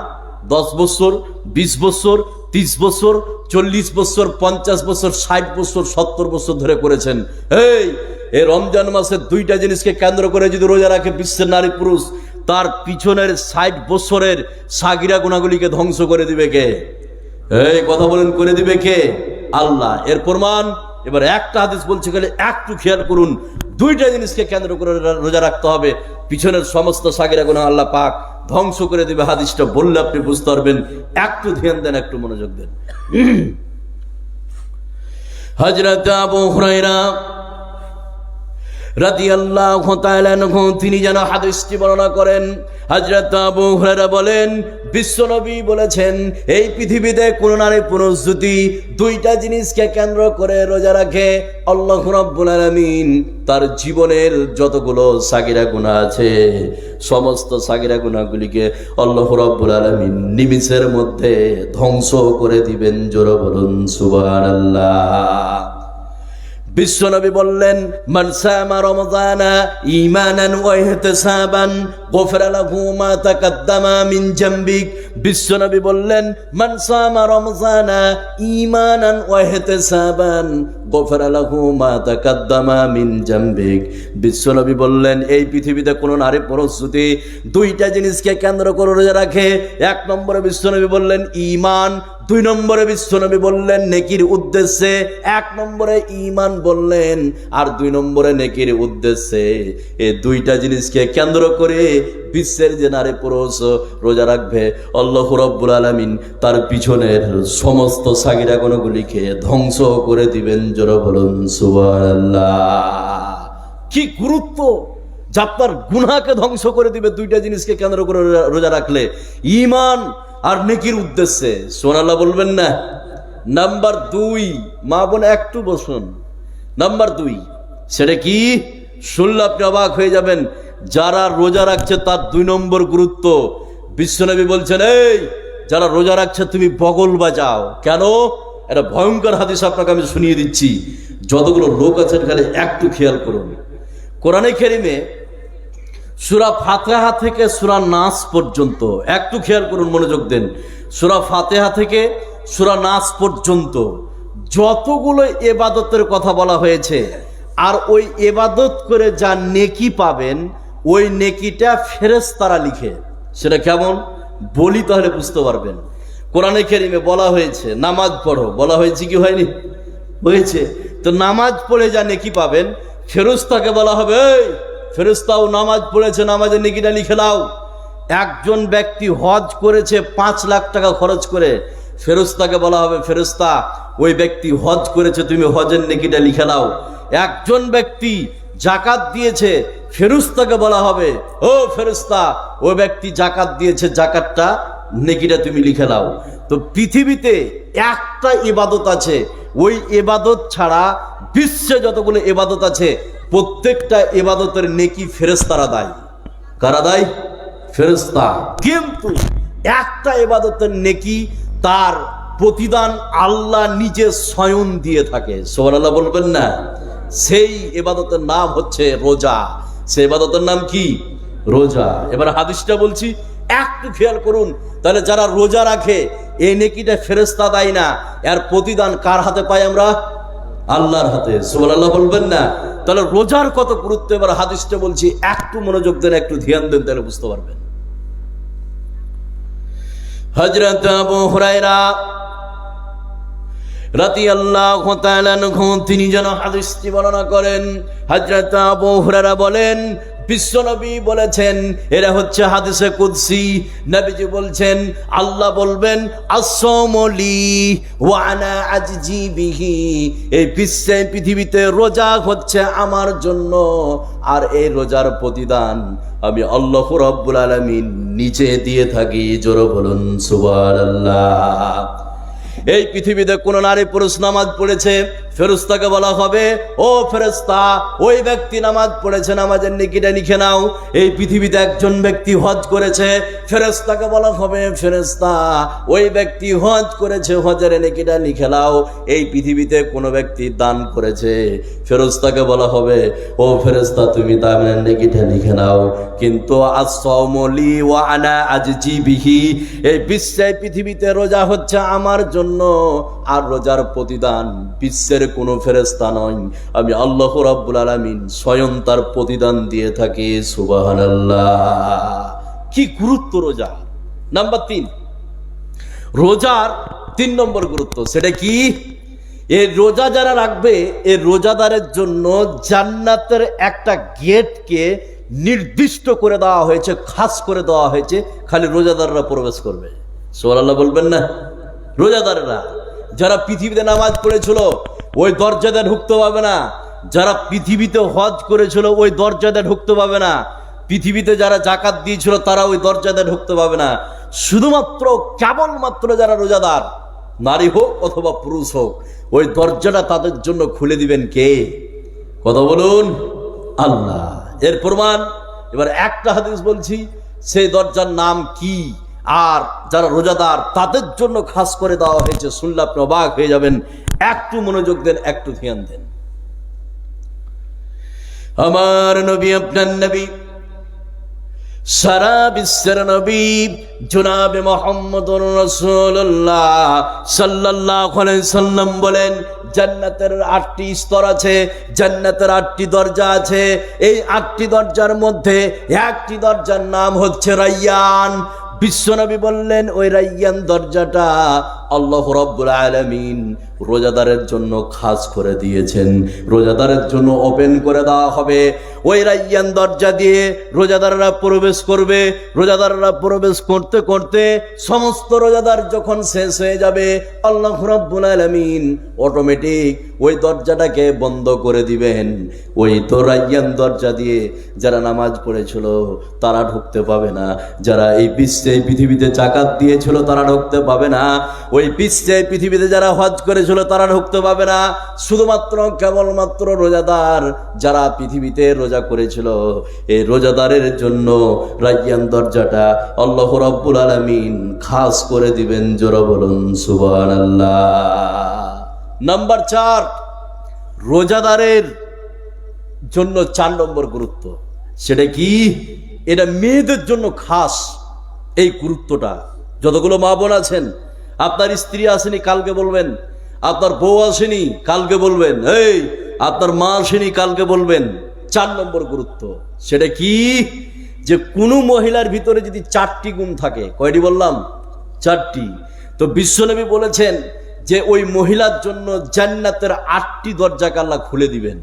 10 বছর, 20 বছর, 30 বছর, 40 বছর, 50 বছর, 60 বছর, 70 বছর ধরে করেছেন, এই রমজান মাসে 2টা জিনিসকে কেন্দ্র করে যদি রোজা রাখে বিশ্বের নারী পুরুষ, তার পিছনের 60 বছরের সাগিরা গুনাহগুলিকে ধ্বংস করে দিবে কে? এই কথা বলেন, করে দিবে কে? আল্লাহ। এর প্রমাণ এবার একটা হাদিস বলছে, গেলে একটু খেয়াল করুন, 2টা জিনিসকে কেন্দ্র করে রোজা রাখতে হবে, পিছনের সমস্ত সাগিরা গুনাহ আল্লাহ পাক ধ্বংস করে দিবে। হাদিসটা বললে আপনি বুঝতে পারবেন। একটু ধ্যান দেন, একটু মনোযোগ দেন। হযরত আবু হুরায়রা রাদিয়াল্লাহু তাআলা আনহু তিনি যেন হাদিসটি বর্ণনা করেন। হযরত আবু হুরায়রা বলেন, বিশ্বনবী বলেছেন, এই পৃথিবীতে কোন নারী পুরুষ যদি 2টা জিনিসকে কেন্দ্র করে রোজা রাখে, আল্লাহ রাব্বুল আলামিন তার জীবনের যতগুলো সাগিরা গুনাহ আছে সমস্ত সাগিরা গুনাহগুলিকে আল্লাহ রাব্বুল আলামিন নিমিষের মধ্যে ধ্বংস করে দিবেন। জোরে বলুন সুবহানাল্লাহ। বিশ্বনবী বললেন, মান সামা রমাদানা ঈমানান ওয়া ইহতিসাবান গুফিরা লাহু মা তাকাদ্দামা মিন জামবিক। বিশ্বনবী বললেন, মান সামা রমাদানা ঈমানান ওয়া ইহতিসাবান গুফিরা লাহু মা তাকাদ্দামা মিন জামবিক। বিশ্বনবী বললেন, এই পৃথিবীতে কোনো নারী পুরুষ যদি 2টা জিনিসকে কেন্দ্র করে রোজা রাখে, 1 নম্বরে বিশ্বনবী বললেন ঈমান, 2 নম্বরে বিশ্বনবী বললেন নেকির উদ্দেশ্যে। 1 নম্বরে ঈমান বললেন, আর 2 নম্বরে নেকির উদ্দেশ্যে। এই 2টা জিনিসকে কেন্দ্র করে বিশ্বের যে নারী পুরুষ রোজা রাখবে, আল্লাহ রাব্বুল আলামিন তার পিছনের সমস্ত সাগিরা গুনাহগুলিকে ধ্বংস করে দিবেন। জোরে বলুন সুবহানাল্লাহ। কি গুরুত্ব! যা আপনার গুনাহকে ধ্বংস করে দিবে। দুইটা জিনিসকে কেন্দ্র করে রোজা রাখলে, ঈমান আর নেকির উদ্দেশ্যে। সুবহানাল্লাহ বলবেন না? নাম্বার 2, মা বোন একটু বসুন। নাম্বার 2, সেটা কি শুনলে আপনি অবাক হয়ে যাবেন। যারা রোজা রাখছে তার 2 নম্বর গুরুত্ব। বিশ্বনবী বলছেন, এই যারা রোজা রাখছে তুমি বগল বাজাও। কেন? এটা ভয়ঙ্কর হাদিস আপনাকে আমি শুনিয়ে দিচ্ছি। যতগুলো লোক আছেন খালি একটু খেয়াল করুন। কোরআনে কারিমে সূরা ফাতিহা থেকে সূরা নাস পর্যন্ত একটু খেয়াল করুন, মনোযোগ দেন। সূরা ফাতিহা থেকে সূরা নাস পর্যন্ত যতগুলো ইবাদতের কথা বলা হয়েছে, আর ওই ইবাদত করে যা নেকি পাবেন ওই নেকিটা ফেরেশতারা লিখে। সেটা কেমন বলি তাহলে বুঝতে পারবেন। কোরআনে কারিমে বলা হয়েছে নামাজ পড়ো, বলা হয়েছে কি হয়নি? হয়েছে। তো নামাজ পড়ে যা নেকি পাবেন, ফেরেশতাকে বলা হবে, এই ফেরেশতাও নামাজ পড়েছে, নামাজের নেকিটা লিখে নাও। একজন ব্যক্তি হজ করেছে 5 লাখ টাকা খরচ করে, ফেরেশতাকে বলা হবে, ফেরেশতা ওই ব্যক্তি হজ করেছে, তুমি হজের নেকিটা লিখে নাও। একজন ব্যক্তি জাকাত দিয়েছে, ফেরেশতাকে বলা হবে, ও ফেরেশতা ওই ব্যক্তি জাকাত দিয়েছে, জাকাতটা নেকিটা তুমি লিখে নাও। তো পৃথিবীতে একটা ইবাদত আছে, ওই ইবাদত ছাড়া বিশ্বে যতগুলো ইবাদত আছে প্রত্যেকটা ইবাদতের নেকি ফেরেশতারা দেয়। কারা দেয়? ফেরেশতা। কিন্তু একটা ইবাদতের নেকি তার প্রতিদান আল্লাহ নিজে স্বয়ং দিয়ে থাকে। সুবহানাল্লাহ বলবেন না? সেই ইবাদতের নাম হচ্ছে রোজা। সেই ইবাদতের নাম কি? রোজা। এবার হাদিসটা বলছি, একটু খেয়াল করুন। তাহলে যারা রোজা রাখে এই নেকিটা ফেরেশতা দেয় না, এর প্রতিদান কার হাতে পাই আমরা? আল্লাহর হাতে। সুবহানাল্লাহ বলবেন না? তাহলে রোজার কত গুরুত্ব এবার হাদিসটা বলছি, একটু মনোযোগ দেন, একটু ধ্যান দেন, তাহলে বুঝতে পারবেন। হযরত আবু হুরায়রা রাদিয়াল্লাহু তাআলা আনহু তিনি যেন হাদিসটি বর্ণনা করেন। হযরত আবু হুরায়রা বলেন, বিশ্বনবী বলেছেন, এরা হচ্ছে হাদিসে কুদসি। নবীজি বলছেন, আল্লাহ বলবেন, আস-সাওমু লি ওয়া আনা আজজি বিহি। এই বিশ্বে পৃথিবীতে রোজা হচ্ছে আমার জন্য, আর এই রোজার প্রতিদান আমি আল্লাহ রাব্বুল আলামিন নিজে দিয়ে থাকি। জোরে বলুন সুবহানাল্লাহ। এই পৃথিবীতে কোন নারী পুরুষ নামাজ পড়েছে, ফেরেশতাকে বলা হবে, ও ফেরেশতা ওই ব্যক্তি নামাজ পড়েছে, নামাজের নেকিটা লিখে নাও। এই পৃথিবীতে একজন ব্যক্তি হজ করেছে, ফেরেশতাকে বলা হবে, ফেরেশতা ওই ব্যক্তি হজ করেছে, হজের নেকিটা লিখে নাও। এই পৃথিবীতে কোন ব্যক্তি দান করেছে, ফেরেশতাকে বলা হবে, ও ফেরেশতা তুমি দানের নেকিটা লিখে নাও। কিন্তু আস-সাওমু লি ওয়া আনা আজজি বিহি, এই বিশ্বে পৃথিবীতে রোজা হচ্ছে আমার জন্য, আর রোজার প্রতিদান বিশ্বের কোন ফেরেশতা নয়, আমি আল্লাহ রাব্বুল আলামিন স্বয়ং তার প্রতিদান দিয়ে থাকি। সুবহানাল্লাহ। কি গুরুত্ব রোজা। নাম্বার 3, রোজার 3 নম্বর গুরুত্ব, সেটা কি? এই রোজা যারা রাখবে, এই রোজাদারের জন্য জান্নাতের একটা গেটকে নির্দিষ্ট করে দেওয়া হয়েছে, খাস করে দেওয়া হয়েছে, খালি রোজাদাররা প্রবেশ করবে। সুবহানাল্লাহ বলবেন না? রোজাদাররা যারা পৃথিবীতে নামাজ পড়েছিল ওই দরজাতে ঢুকতে পাবে না, যারা পৃথিবীতে হজ করেছিল ওই দরজাতে ঢুকতে পাবে না, পৃথিবীতে যারা জাকাত দিয়েছিল তারা ওই দরজাতে ঢুকতে পাবে না। শুধুমাত্র কেবলমাত্র যারা রোজাদার, নারী হোক অথবা পুরুষ হোক, ওই দরজাটা তাদের জন্য খুলে দিবেন কে? কথা বলুন, আল্লাহ। এর প্রমাণ এবার একটা হাদিস বলছি, সেই দরজার নাম কি, আর যারা রোজাদার তাদের জন্য খাস করে দেওয়া হয়েছে। শুনলে আপনি অবাক হয়ে যাবেন। একটু মনোযোগ দেন, একটু ধ্যান দেন। আমার নবী, আপনার নবী, সারা বিশ্বের নবী জনাবে মুহাম্মদুর রাসূলুল্লাহ সাল্লাল্লাহু আলাইহি সাল্লাম বলেন, জান্নাতের 8টি স্তর আছে, জান্নাতের 8টি দরজা আছে। এই 8টি দরজার মধ্যে একটি দরজার নাম হচ্ছে রায়্যান। বিশ্বনবী বললেন, ওই রায়্যান দরজাটা আল্লাহ রাব্বুল আলামিন রোজাদারের জন্য খাস করে দিয়েছেন। রোজাদারের জন্য ওপেন করে দেওয়া হবে। ওই রায়্যান দরজা দিয়ে রোজাদাররা প্রবেশ করবে। রোজাদাররা প্রবেশ করতে করতে সমস্ত রোজাদার যখন শেষ হয়ে যাবে, আল্লাহ রাব্বুল আলামিন অটোমেটিক ওই দরজাটাকে বন্ধ করে দিবেন। ওই তো রায়্যান দরজা দিয়ে যারা নামাজ পড়েছিল তারা ঢুকতে পাবে না, যারা এই পৃথিবীতে জাকাত দিয়েছিল তারা ঢুকতে পাবে না, ওই পৃথিবীতে যারা হজ করেছিল তারা ঢুকতে পাবে না। শুধুমাত্র কেবলমাত্র রোজাদার যারা পৃথিবীতে রোজা করেছিল, এই রোজাদারের জন্য রায়্যান দরজাটা আল্লাহ রাব্বুল আলামিন খাস করে দিবেন। জোরে বলুন সুবহানাল্লাহ। নাম্বার 4, রোজাদারের জন্য 4 নম্বর গুরুত্ব। সেটা কি? এটা মেয়েদের জন্য খাস। এই গুরুত্বটা যতগুলো মা বোন আছেন, আপনার স্ত্রী আসেনি কালকে বলবেন, আপনার বউ আসেনি কালকে বলবেন, এই আপনার মা আসেনি কালকে বলবেন। 4 নম্বর গুরুত্ব সেটা কি? যে কোনো মহিলার ভিতরে যদি 4টি গুণ থাকে, কয়টি বললাম? 4টি। তো বিশ্বনবী বলেছেন যে ওই মহিলার জন্য জান্নাতের 8টি দরজাকে আল্লাহ খুলে দিবেন।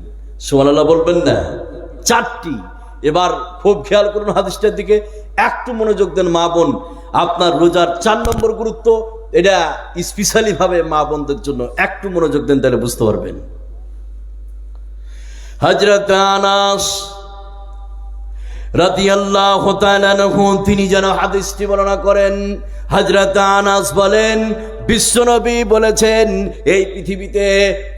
সুবহানাল্লাহ বলবেন না? 4টি। এবার খুব খেয়াল করুন হাদিসটার দিকে, একটু মনোযোগ দেন মা বোন। আপনার রোজার 4 নম্বর গুরুত্ব, এটা স্পেশালি ভাবে মা বোনদের জন্য একটু মনোযোগ দেন, তাহলে বুঝতে পারবেন। হযরত আনাস রাদিয়াল্লাহু তাআলা আনহু তিনি যেন হাদিসটি বর্ণনা করেন। হযরত আনাস বলেন, বিশ্বনবী বলেছেন এই পৃথিবীতে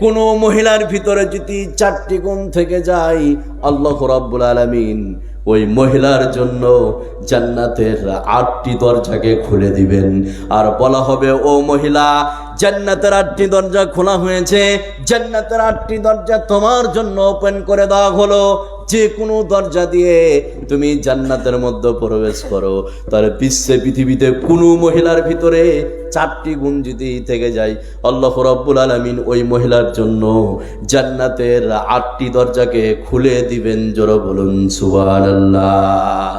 কোনো মহিলার ভিতরে যদি 4টি গুণ থেকে যায়, আল্লাহ রাব্বুল আলামিন ওই মহিলার জন্য জান্নাতের 8টি দরজাকে খুলে দিবেন। আর বলা হবে, ও মহিলা, জান্নাতের 8টি দরজা খোলা হয়েছে, জান্নাতের 8টি দরজা তোমার জন্য ওপেন করে দেওয়া হলো। যে কোনো দরজা দিয়ে তুমি জান্নাতের মধ্যে প্রবেশ করো। তাহলে পৃথিবীতে কোনো মহিলার ভিতরে 4টি গুণ যদি থেকে যায়, আল্লাহ রাব্বুল আলামিন ওই মহিলার জন্য জান্নাতের 8টি দরজাকে খুলে দিবেন। জোরে বলুন সুবহানাল্লাহ।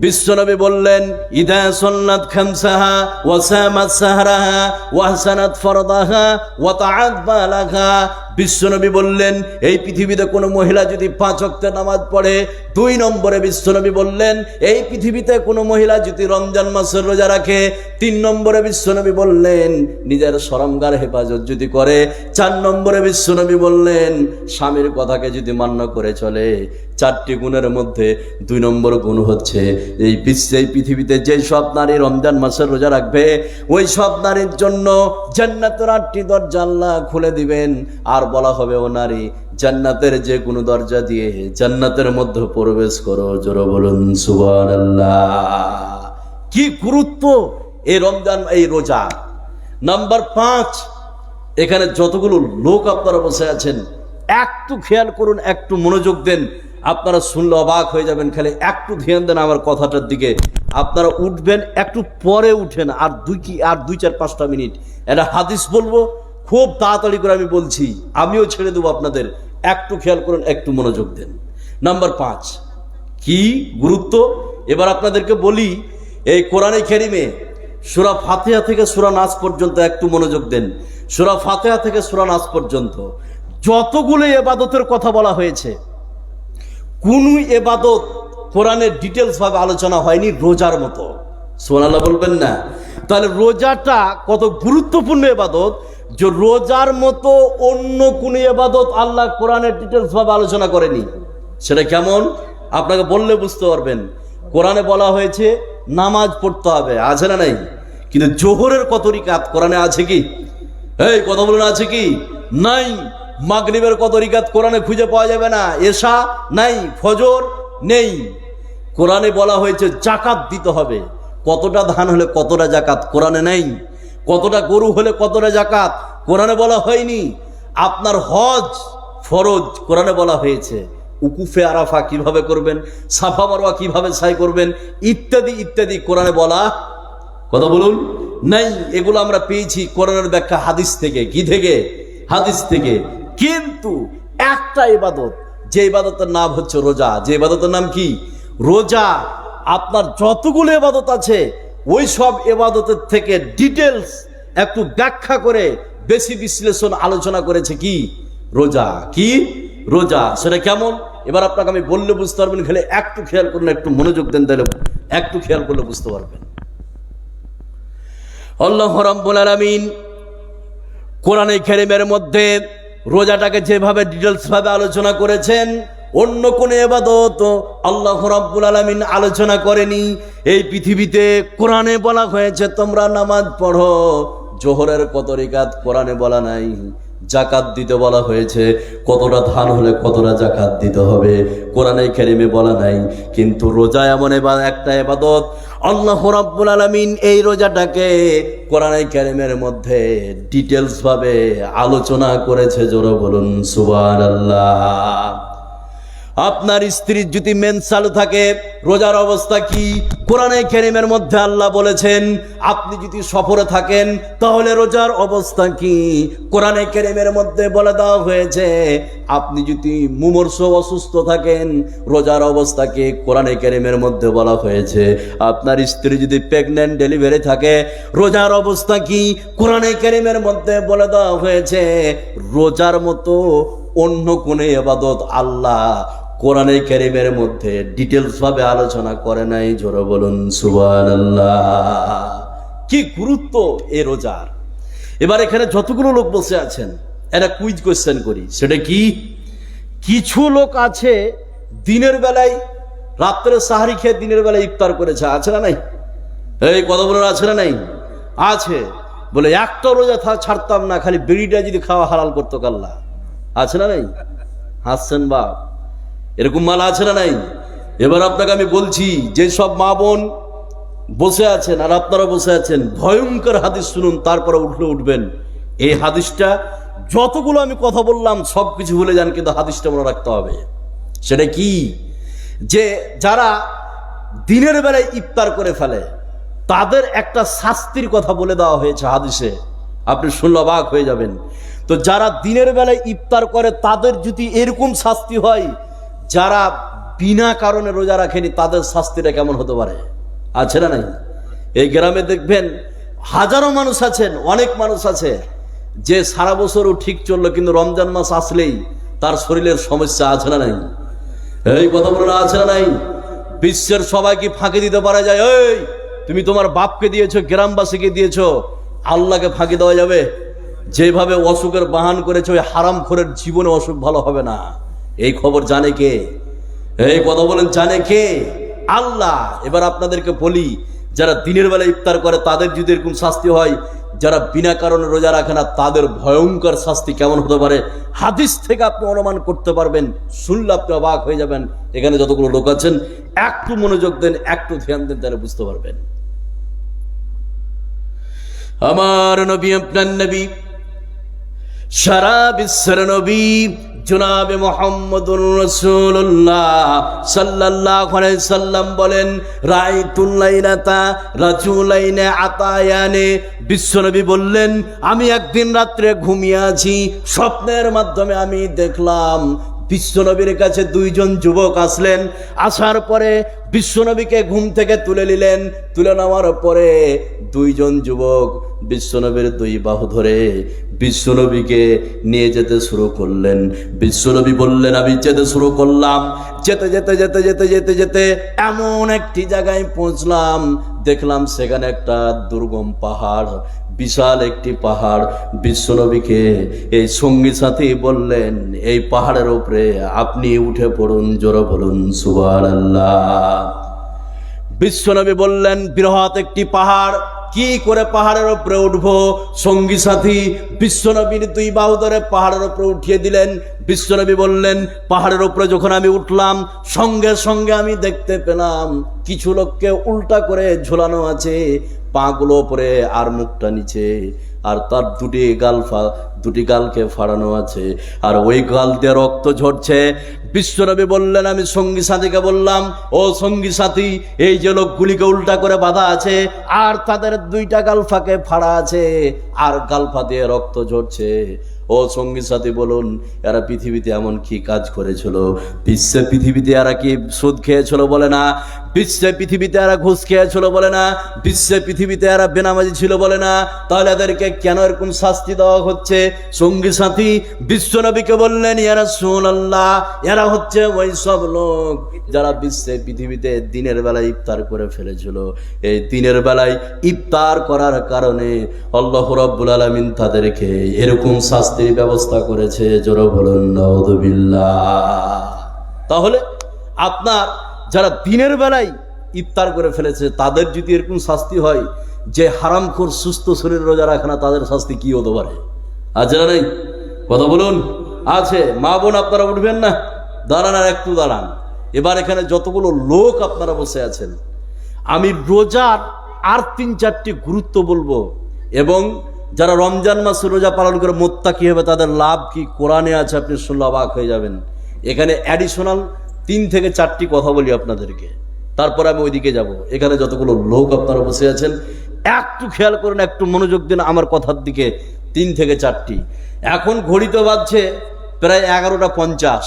বিশ্বনবী বললেন, ইদা সাল্লাত খামসাহা ওয়া সামাত সাহরাহা ওয়া হাসানাত ফরদাহা ওয়া তাআত বালাহা। বিশ্বনবী বললেন, এই পৃথিবীতে কোনো মহিলা যদি 5 ওয়াক্তের নামাজ পড়ে। 2 নম্বরে বিশ্বনবী বললেন, এই পৃথিবীতে কোনো মহিলা যদি রমজান মাসের রোজা রাখে। 3 নম্বরে বিশ্বনবী বললেন, নিজের শরমগার হেফাজত যদি করে। 4 নম্বরে বিশ্বনবী বললেন, স্বামীর কথাকে যদি মান্য করে চলে। 4টি গুণের মধ্যে 2 নম্বর গুণ হচ্ছে, এই পৃথিবীতে যে সব নারী রমজান মাসের রোজা রাখবে, ওই সব নারীর জন্য জান্নাতের 8টি দরজা আল্লাহ খুলে দিবেন। আর বলা হবে, ও নারী, জান্নাতের যে কোনো দরজা দিয়ে জান্নাতের মধ্যে প্রবেশ করো। জোরে বলুন সুবহানাল্লাহ। কি গুরুত্ব এই রমজান, এই রোজা। নাম্বার 5, এখানে যতগুলো লোক আপনারা বসে আছেন, একটু খেয়াল করুন, একটু মনোযোগ দেন। আপনারা শুনলে অবাক হয়ে যাবেন। খালি একটু ধ্যান দেন আমার কথাটার দিকে। আপনারা উঠবেন, একটু পরে উঠেন, আর 2-4-5টা মিনিট। একটা হাদিস বলবো, খুব তাড়াতাড়ি করে আমি বলছি, আমিও ছেড়ে দেবো আপনাদের। একটু খেয়াল করুন, একটু মনোযোগ দেন। নাম্বার 5, কি গুরুত্ব এবার আপনাদেরকে বলি। এই কোরআনে কারিমে সূরা ফাতিহা থেকে সূরা নাস পর্যন্ত একটু মনোযোগ দেন। সূরা ফাতিহা থেকে সূরা নাস পর্যন্ত যতগুলো ইবাদতের কথা বলা হয়েছে, কোনো ইবাদত কোরআনের ডিটেলস ভাবে আলোচনা হয়নি রোজার মতো। সুবহানাল্লাহ বলবেন না? তাহলে রোজাটা কত গুরুত্বপূর্ণ ইবাদত, যে রোজার মতো অন্য কোন ইবাদত আল্লাহ কোরআনের ডিটেলস ভাবে আলোচনা করেনি। সেটা কেমন আপনাকে বললে বুঝতে পারবেন। কোরআনে বলা হয়েছে নামাজ পড়তে হবে, আছে না নাই? কিন্তু জোহরের কত রিকাত কোরআনে আছে কি? এই কথা বলুন, আছে কি? নাই। মাগরিবের কত রিকাত কোরআনে খুঁজে পাওয়া যাবে না। এশা নাই, ফজর নেই। কোরআনে বলা হয়েছে জাকাত দিতে হবে। কতটা ধান হলে কতটা জাকাত কোরআনে নেই। কতটা গরু হলে কতটা জাকাত কোরআনে বলা হয়নি। আপনার হজ ফরজ কোরআনে বলা হয়েছে। উকুফে আরাফা কিভাবে করবেন, সাফা মারওয়া কিভাবে সাই করবেন, ইত্যাদি ইত্যাদি কোরআনে বলা, কথা বলুন, নাই। এগুলো আমরা পেয়েছি কোরআনের ব্যাখ্যা হাদিস থেকে। কি থেকে? হাদিস থেকে। কিন্তু একটা ইবাদত, যে ইবাদতের নাম হচ্ছে রোজা, যে ইবাদতের নাম কি? রোজা। আপনার যতগুলো ইবাদত আছে ওই সব ইবাদতের থেকে ডিটেলস একটু ব্যাখ্যা করে বেশি বিশ্লেষণ আলোচনা করেছে কি? রোজা। কি? রোজা। সেটা কেমন? এবার আপনাকে আমি বললে বুঝতে পারবেন, খালি একটু খেয়াল করলে, একটু মনোযোগ দেন, তাহলে একটু খেয়াল করলে বুঝতে পারবেন। আল্লাহ রাব্বুল আলামিন কোরআনে কারীমের মধ্যে রোজাটাকে যেভাবে ডিটেলস ভাবে আলোচনা করেছেন, অন্য কোন ইবাদত আল্লাহ রাব্বুল আলামিন আলোচনা করেনি। এই পৃথিবীতে কোরআনে বলা হয়েছে তোমরা নামাজ পড়ো, জোহরের কত রাকাত কোরআনে বলা নাই। জাকাত দিতে বলা হয়েছে, কতটা ধান হলে কতটা জাকাত দিতে হবে কোরআনে কারীমে বলা নাই। কিন্তু রোজা এমন একটা ইবাদত, আল্লাহ রাব্বুল আলামিন এই রোজাটাকে কোরআনে কারীমের মধ্যে ডিটেলস ভাবে আলোচনা করেছে। জোরে বলুন সুবহানাল্লাহ। আপনার স্ত্রীর যদি মেন্স চালু থাকে, রোজার অবস্থা কি? কোরআনে কারীমের মধ্যে আল্লাহ বলেছেন। আপনি যদি সফরে থাকেন, তাহলে রোজার অবস্থা কি? কোরআনে কারীমের মধ্যে বলে দেওয়া হয়েছে। আপনি যদি মুমূর্ষ অসুস্থ থাকেন, রোজার অবস্থা কি? কোরআনে কারীমের মধ্যে বলা হয়েছে। আপনার স্ত্রী যদি প্রেগন্যান্ট ডেলিভারি থাকে, রোজার অবস্থা কি? কোরআনে কারীমের মধ্যে বলে দেওয়া হয়েছে। রোজার মতো অন্য কোন ইবাদত আল্লাহ কোরআনে কারীমের মধ্যে ডিটেলস ভাবে আলোচনা করে নাই। জোরে বলুন সুবহানাল্লাহ। কি গুরুত্ব এই রোজার! এবার এখানে যতগুলো লোক বসে আছেন, একটা কুইজ কোশ্চেন করি। সেটা কি? কিছু লোক আছে দিনের বেলায়, রাত্রে সাহারি খেয়ে দিনের বেলায় ইফতার করেছে, আছে না নাই? এই কথা বলার আছে না নাই? আছে। বলে একটা রোজা ছাড়তাম না, খালি বিড়িটা যদি খাওয়া হালাল করতো আল্লাহ। আছে না নাই? হাসছেন বাপ, এরকম মাল আছে না নাই? এবার আপনাকে আমি বলছি, যে সব মা বোন বসে আছেন আর আপনারা বসে আছেন, ভয়ঙ্কর হাদিস শুনুন, তারপরে উঠবেন। এই হাদিসটা, যতগুলো আমি কথা বললাম সবকিছু ভুলে যান, কিন্তু হাদিসটা মনে রাখতে হবে। সেটা কি? যে যারা দিনের বেলায় ইফতার করে ফেলে, তাদের একটা শাস্তির কথা বলে দেওয়া হয়েছে হাদিসে। আপনি শুনলে অবাক হয়ে যাবেন। তো যারা দিনের বেলায় ইফতার করে, তাদের যদি এরকম শাস্তি হয়, যারা বিনা কারণে রোজা রাখেনি, তাদের শাস্তিটা কেমন হতে পারে? আছে না নাই? এই গ্রামে দেখবেন হাজারো মানুষ আছেন, অনেক মানুষ আছে যে সারা বছরও ঠিক চললো, কিন্তু রমজান মাস আসলেই তার শরীরের সমস্যা। আছে না নাই? এই কথা বলে আছে না নাই? বিশ্বের সবাইকে ফাঁকি দিতে পারা যায়? এই তুমি তোমার বাপকে দিয়েছো, গ্রামবাসীকে দিয়েছো, আল্লাহকে ফাঁকি দেওয়া যাবে? যেভাবে অসুখের বাহান করেছে, ওই হারামখোরের জীবনে অসুখ ভালো হবে না। এই খবর জানে কে? এই কথা বলেন, জানে কে? আল্লাহ। এবার আপনাদেরকে বলি, যারা দিনের বেলা ইফতার করে তাদের যদি এরকম শাস্তি হয়, যারা বিনা কারণে রোজা রাখে না তাদের ভয়ঙ্কর শাস্তি কেমন হতে পারে, হাদিস থেকে আপনি অনুমান করতে পারবেন। শুনলে আপনি অবাক হয়ে যাবেন। এখানে যতগুলো লোক আছেন, একটু মনোযোগ দেন, একটু ধ্যান দেন, তাহলে বুঝতে পারবেন। আমার নবী, আপনার নবী, সারা বিশ্বের নবী জনাবে মুহাম্মদুর রাসূলুল্লাহ সাল্লাল্লাহু আলাইহি সাল্লাম বলেন, রাআইতুল লাইলাতা রাজুলাইনে আতায়ানে। বিশ্বনবী বললেন, আমি একদিন রাত্রে ঘুমিয়ে আছি, স্বপ্নের মাধ্যমে আমি দেখলাম বিশ্বনবীর কাছে দুইজন যুবক আসলেন। আসার পরে বিশ্বনবীকে ঘুম থেকে তুলে নিলেন। তুলে নেওয়ার পরে দুইজন যুবক বিশ্বনবীর দুই বাহু ধরে বিশ্বনবীকে নিয়ে যেতে শুরু করলেন। বিশ্বনবী বললেন, আমি যেতে শুরু করলাম। যেতে যেতে যেতে যেতে যেতে যেতে এমন একটি জায়গায় পৌঁছলাম, দেখলাম সেখানে একটা দুর্গম পাহাড়, বিশাল একটি পাহাড়। বিশ্বনবীকে এই সঙ্গী সাথী বললেন, এই পাহাড়ের উপরে আপনি উঠে পড়ুন। জোরে বলুন সুবহানাল্লাহ। বিশ্বনবী বললেন, বৃহৎ একটি পাহাড়, কি করে পাহাড়ের উপরে উঠবো? সঙ্গী সাথী বিশ্বনবীর দুই বাহু ধরে পাহাড়ের উপরে উঠিয়ে দিলেন। বিশ্বনবী বললেন, পাহাড়ের উপরে যখন আমি উঠলাম, সঙ্গে সঙ্গে আমি দেখতে পেলাম কিছু লোককে উল্টা করে ঝোলানো আছে, পাগুলো উপরে আর মুখটা নিচে, আর তার দুটি গালকে ফাড়ানো আছে, আর ওই গাল দিয়ে রক্ত ঝরছে। বিশ্বনবী বললেন, আমি সঙ্গী সাথীকে বললাম, ও সঙ্গী সাথী, এই যে লোকগুলিকে উল্টা করে বাঁধা আছে, আর তাদের দুইটা গালফাকে ফাড়া আছে, আর গালফা দিয়ে রক্ত ঝরছে, ও সঙ্গী সাথী বলুন, এরা পৃথিবীতে এমন কি কাজ করেছিল? বিশ্বে পৃথিবীতে এরা কি সুদ খেয়েছিল বলে না, বিশ্বে পৃথিবীতে এরা ঘুষ খেয়েছিল বলে না, বিশ্বে পৃথিবীতে এরা বেনামাজি ছিল বলে না, তাহলে এদেরকে কেন এরকম শাস্তি দেওয়া হচ্ছে? সঙ্গী সাথী বিশ্বনবীকে বললেন, ইয়া রাসূলুল্লাহ, এরা হচ্ছে ওই সব লোক যারা বিশ্বে পৃথিবীতে দিনের বেলায় ইফতার করে ফেলেছিল। এই দিনের বেলায় ইফতার করার কারণে আল্লাহ রাব্বুল আলামিন তাদেরকে এরকম শাস্তির ব্যবস্থা করেছে। জোরে বলুন নাউযুবিল্লাহ। তাহলে আপনার যারা দিনের বেলায় ইফতার করে ফেলেছে তাদের যদি এরকম শাস্তি হয়, যে হারামখোর সুস্থ শরীর রোজা রাখে না তাদের শাস্তি কি হতে পারে? আছে না নেই? কথা বলুন। আছে। মা বোন আপনারা উঠবেন না, দাঁড়ান, আর একটু দাঁড়ান। এবার এখানে যতগুলো লোক আপনারা বসে আছেন, আমি রোজার আর 3-4টি গুরুত্ব বলবো, এবং যারা রমজান মাসে রোজা পালন করে মুত্তাকি হবে তাদের লাভ কি কোরআনে আছে, আপনি শুনলে অবাক হয়ে যাবেন। এখানে অ্যাডিশনাল 3 থেকে 4টি কথা বলি আপনাদেরকে, তারপরে আমি ওইদিকে যাব। এখানে যতগুলো লোক আপনারা বসে আছেন একটু খেয়াল করুন, একটু মনোযোগ দিন আমার কথার দিকে। 3 থেকে 4টি। এখন ঘড়িতে বাজছে প্রায় 11টা 50।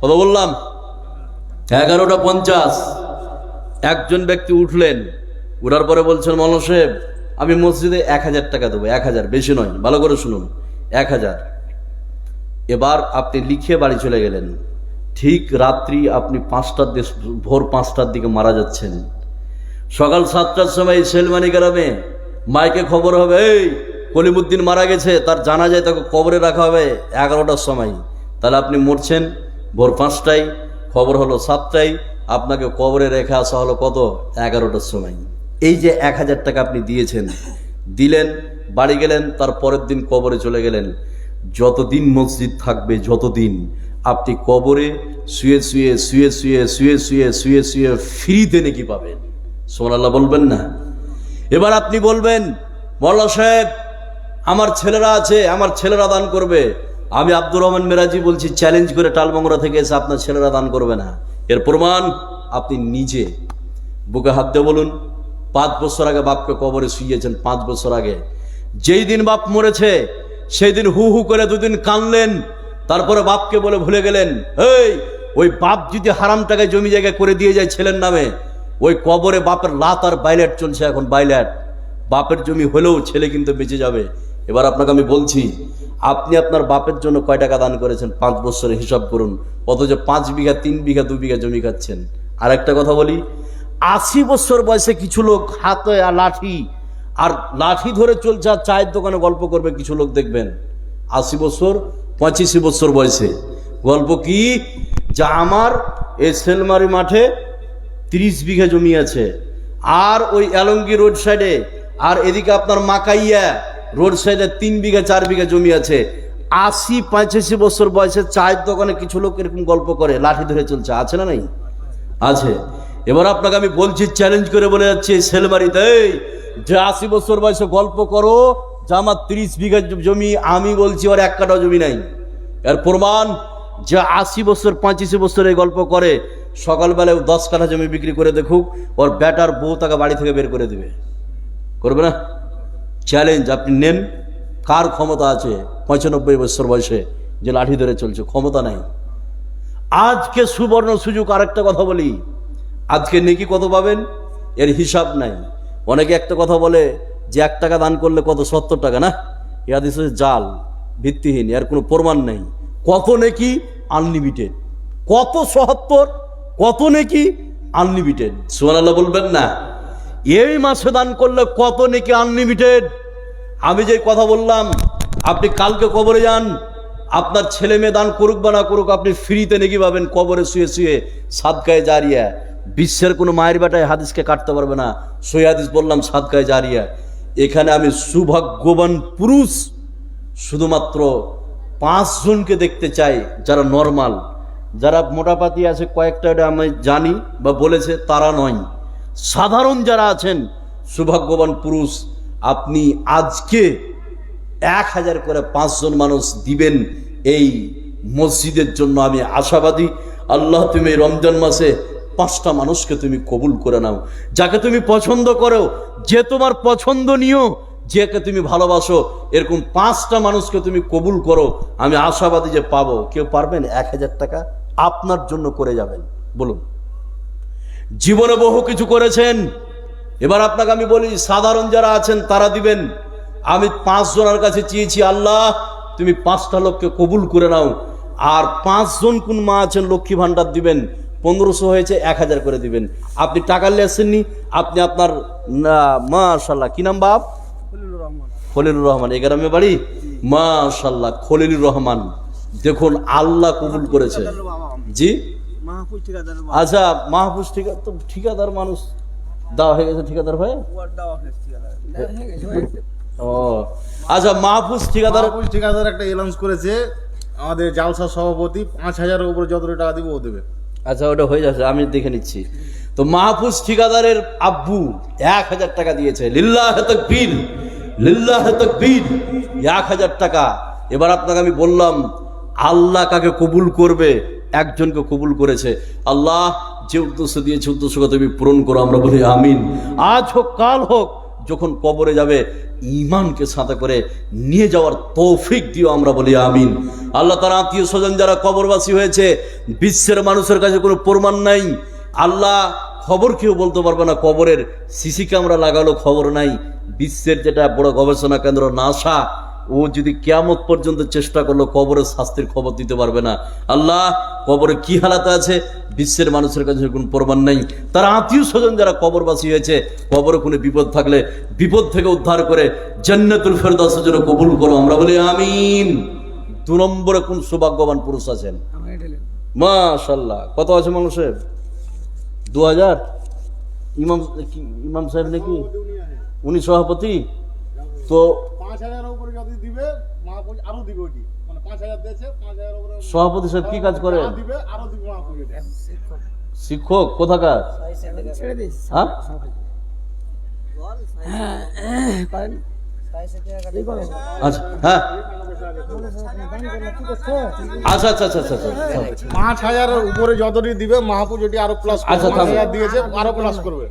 কত বললাম? 11টা 50। একজন ব্যক্তি উঠলেন, উঠার পরে বলছেন, মৌলানা সাহেব আমি মসজিদে 1000 টাকা দেবো। 1000, বেশি নয়, ভালো করে শুনুন, 1000। এবার আপনি লিখে বাড়ি চলে গেলেন। ঠিক রাত্রি আপনি ভোর 5টার দিকে মারা যাচ্ছেন। সকাল 7টার সময় সেলমানি গ্রামে মাইকে খবর হবে, এই কলিমুদ্দিন মারা গেছে, তার জানাজায় তাকে কবরে রাখা হবে 11টার সময়। তাহলে আপনি মরছেন ভোর 5টায়, খবর হলো 7টায়, আপনাকে কবরে রেখে আসা হলো কত? 11টার সময়। এই যে 1000 টাকা আপনি দিলেন, বাড়ি গেলেন, তার পরের দিন কবরে চলে গেলেন। যতদিন মসজিদ থাকবে, যতদিন আপনি কবরে শুয়ে শুয়ে শুয়ে শুয়ে শুয়ে শুয়ে শুয়ে শুয়ে ফ্রিতে নাকি পাবেন। সুবহানাল্লাহ বলবেন না? এবার আপনি বলবেন, মৌলানা সাহেব আমার ছেলেরা আছে, আমার ছেলেরা দান করবে। আমি আব্দুর রহমান মেরাজি বলছি, চ্যালেঞ্জ করে টালমঙ্গরা থেকে এসে আপনার ছেলেরা দান করবে না। এর প্রমাণ আপনি নিজে বুকে হাত দিয়ে বলুন। 5 বছর আগে বাপকে কবরে শুইয়েছেন, 5 বছর আগে। যেই দিন বাপ মরেছে সেই দিন হু হু করে 2 দিন কানলেন, তারপরে বাপকে বলে ভুলে গেলেন। ওই বাপ যদি হারাম টাকায় জমি জায়গা করে দিয়ে যায় ছেলের নামে, ওই কবরে বাপের লাত আর বাইলেট চলছে এখন, বাইলেট। বাপের জমি হলেও ছেলে কিন্তু বেঁচে যাবে। এবার আপনাকে আমি বলছি, আপনি আপনার বাপের জন্য কয় টাকা দান করেছেন 5 বছরে হিসাব করুন, অথচ 5 বিঘা 3 বিঘা 2 বিঘা জমি খাচ্ছেন। আর একটা কথা বলি, 80 বছর বয়সে কিছু লোক হাতে আর লাঠি ধরে চলছে, আর চায়ের দোকানে গল্প করবে কিছু লোক দেখবেন। 80 বছর 85 বছর বয়সে গল্প কি, যা আমার এই সেলমারি মাঠে 30 বিঘা জমি আছে, আর ওই এলঙ্গি রোড সাইডে, আর এদিকে আপনার মাকাইয়া রোড সাইডে 3 বিঘা 4 বিঘা জমি আছে। 80-85 বছর বয়সে চায়ের দোকানে কিছু লোক এরকম গল্প করে, লাঠি ধরে চলছে। আছে না নাই? আছে। এবার আপনাকে আমি বলছি, চ্যালেঞ্জ করে বলে যাচ্ছি, সেলমারিতে যে 80 বছর বয়সে গল্প করো যে আমার 30 বিঘা জমি, আমি বলছি ওর 1 কাঠাও জমি নাই। এর প্রমাণ, যে 80 বছর 85 বছর এই গল্প করে, সকালবেলায় 10 কাঠা জমি বিক্রি করে দেখুক, ওর বেটার বউ তাকে বাড়ি থেকে বের করে দেবে। করবে না? চ্যালেঞ্জ আপনি নেন। কার ক্ষমতা আছে 95 বছর বয়সে যে লাঠি ধরে চলছে? ক্ষমতা নাই। আজকে সুবর্ণ সুযোগ। আরেকটা কথা বলি, আজকে নেকি কত পাবেন এর হিসাব নাই। অনেকে একটা কথা বলে যে 1 টাকা দান করলে কত, 70 টাকা না? এ হাদিস হচ্ছে জাল, ভিত্তিহীন, এর কোনো প্রমাণ নেই। কত নেকি? আনলিমিটেড। কত 70, কত নেকি? আনলিমিটেড। সুবহানাল্লাহ বলবেন না? এই মাসে দান করলে কত নেকি? আনলিমিটেড। আমি যে কথা বললাম, আপনি কালকে কবরে যান, আপনার ছেলে মেয়ে দান করুক বা না করুক, আপনি ফ্রিতে নেকি পাবেন কবরে শুয়ে শুয়ে, সাদকায়ে জারিয়া। বিশ্বের কোনো মায়ের বেটায় হাদিসকে কাটতে পারবে না। সই হাদিস বললাম, সাদকায়ে জারিয়া। এখানে আমি সৌভাগ্যবান পুরুষ শুধুমাত্র 5 জনকে দেখতে চাই, যারা নর্মাল, যারা মোটাপাতি আছে কয়েকটা, এটা আমি জানি বা বলেছে, তারা নয়। সাধারণ যারা আছেন সৌভাগ্যবান পুরুষ, আপনি আজকে 1000 করে 5 জন মানুষ দিবেন এই মসজিদের জন্য। আমি আশাবাদী, আল্লাহ তুমি রমজান মাসে 5টা মানুষকে তুমি কবুল করে নাও, যাকে তুমি পছন্দ করো, যে তোমার পছন্দনীয়, যাকে তুমি ভালোবাসো এরকম 5টা মানুষকে তুমি কবুল করো, আমি আশাবাদী যে পাবো। কেউ পারবেন 1000 টাকা আপনার জন্য করে যাবেন? বলুন। জীবনে বহু কিছু করেছেন, এবার আপনাকে আমি বলি সাধারণ যারা আছেন তারা দিবেন। আমি 5 জনের কাছে চেয়েছি, আল্লাহ তুমি 5টা লোককে কবুল করে নাও। আর 5 জন কোন মা আছেন লক্ষ্মী ভান্ডার দিবেন, 1500 হয়েছে 1000 করে দিবেন। আপনি টাকা নিয়ে আসেননি, আপনি আপনার মাশাআল্লাহ কি নাম বাপ? খলিলুর রহমান। এই গ্রামে বাড়ি? মাশাআল্লাহ খলিলুর রহমান। দেখুন আল্লাহ কবুল করেছে। জি আচ্ছা, মাহফুজ ঠিকাদার মানুষ দেওয়া হয়ে গেছে। ঠিকাদার ভাই ও আচ্ছা, মাহফুজ ঠিকাদার একটা অ্যানাউন্স করেছে আমাদের জালসা সভাপতি, 5000 এর উপরে যত টাকা দিব ও দেবে। আচ্ছা ওটা হয়ে যাচ্ছে, আমি দেখে নিচ্ছি। তো মাহফুজ ঠিকাদারের আব্বু 1000 টাকা দিয়েছে। লিল্লাহে তাকবীর, লিল্লাহে তাকবীর। 1000 টাকা। এবার আপনাকে আমি বললাম আল্লাহ কাকে কবুল করবে? একজনকে কবুল করেছে। আল্লাহ যে উদ্দেশ্য দিয়েছে উদ্দেশ্যকে তুমি পূরণ করো, আমরা বলি আমিন। আজ হোক কাল হোক, যখন কবরে যাবে ঈমানকে সাথে করে নিয়ে যাওয়ার তৌফিক দিও, আমরা বলি আমিন। আল্লাহ তার আত্মীয় স্বজন যারা কবরবাসী হয়েছে, বিশ্বের মানুষের কাছে কোনো প্রমাণ নাই। আল্লাহ খবর কেউ বলতে পারবে না, কবরের সিসি ক্যামেরা লাগালো খবর নাই। বিশ্বের যেটা বড় গবেষণা কেন্দ্র নাসা, ও যদি কিয়ামত পর্যন্ত চেষ্টা করলো কবরের শাস্তির খবর দিতে পারবে না। আল্লাহ কবরে কি হালাতে আছে বিশ্বের মানুষের কাছে কোনো প্রমাণ নেই। তার আত্মীয় স্বজন যারা কবরবাসী হয়েছে, কবরে কোনো বিপদ থাকলে বিপদ থেকে উদ্ধার করে জান্নাতুল ফেরদাউসের জন্য কবুল করো, আমরা বলি আমিন। 2 নম্বরে কোন সৌভাগ্যবান পুরুষ আছেন? মাশাআল্লাহ। কত আছে মানুষের? 2000। ইমাম সাহেব নাকি উনি সভাপতি? তো 5000 এর উপরে যদি দিবে মাহফুজ আরো দিবে। ওইটি মানে 5000 দিয়েছে, 5000 এর উপরে সভাপতি সাহেব কি কাজ করেন? দিবে আরো দিবে মাহফুজ। শিক্ষক কোথাকার? হ্যাঁ আচ্ছা হ্যাঁ আচ্ছা আচ্ছা আচ্ছা আচ্ছা 5000 এর উপরে যতটি দিবে মাহফুজ ওটি আরো প্লাস করবে। আচ্ছা, 5000 দিয়েছে আরো প্লাস করবে।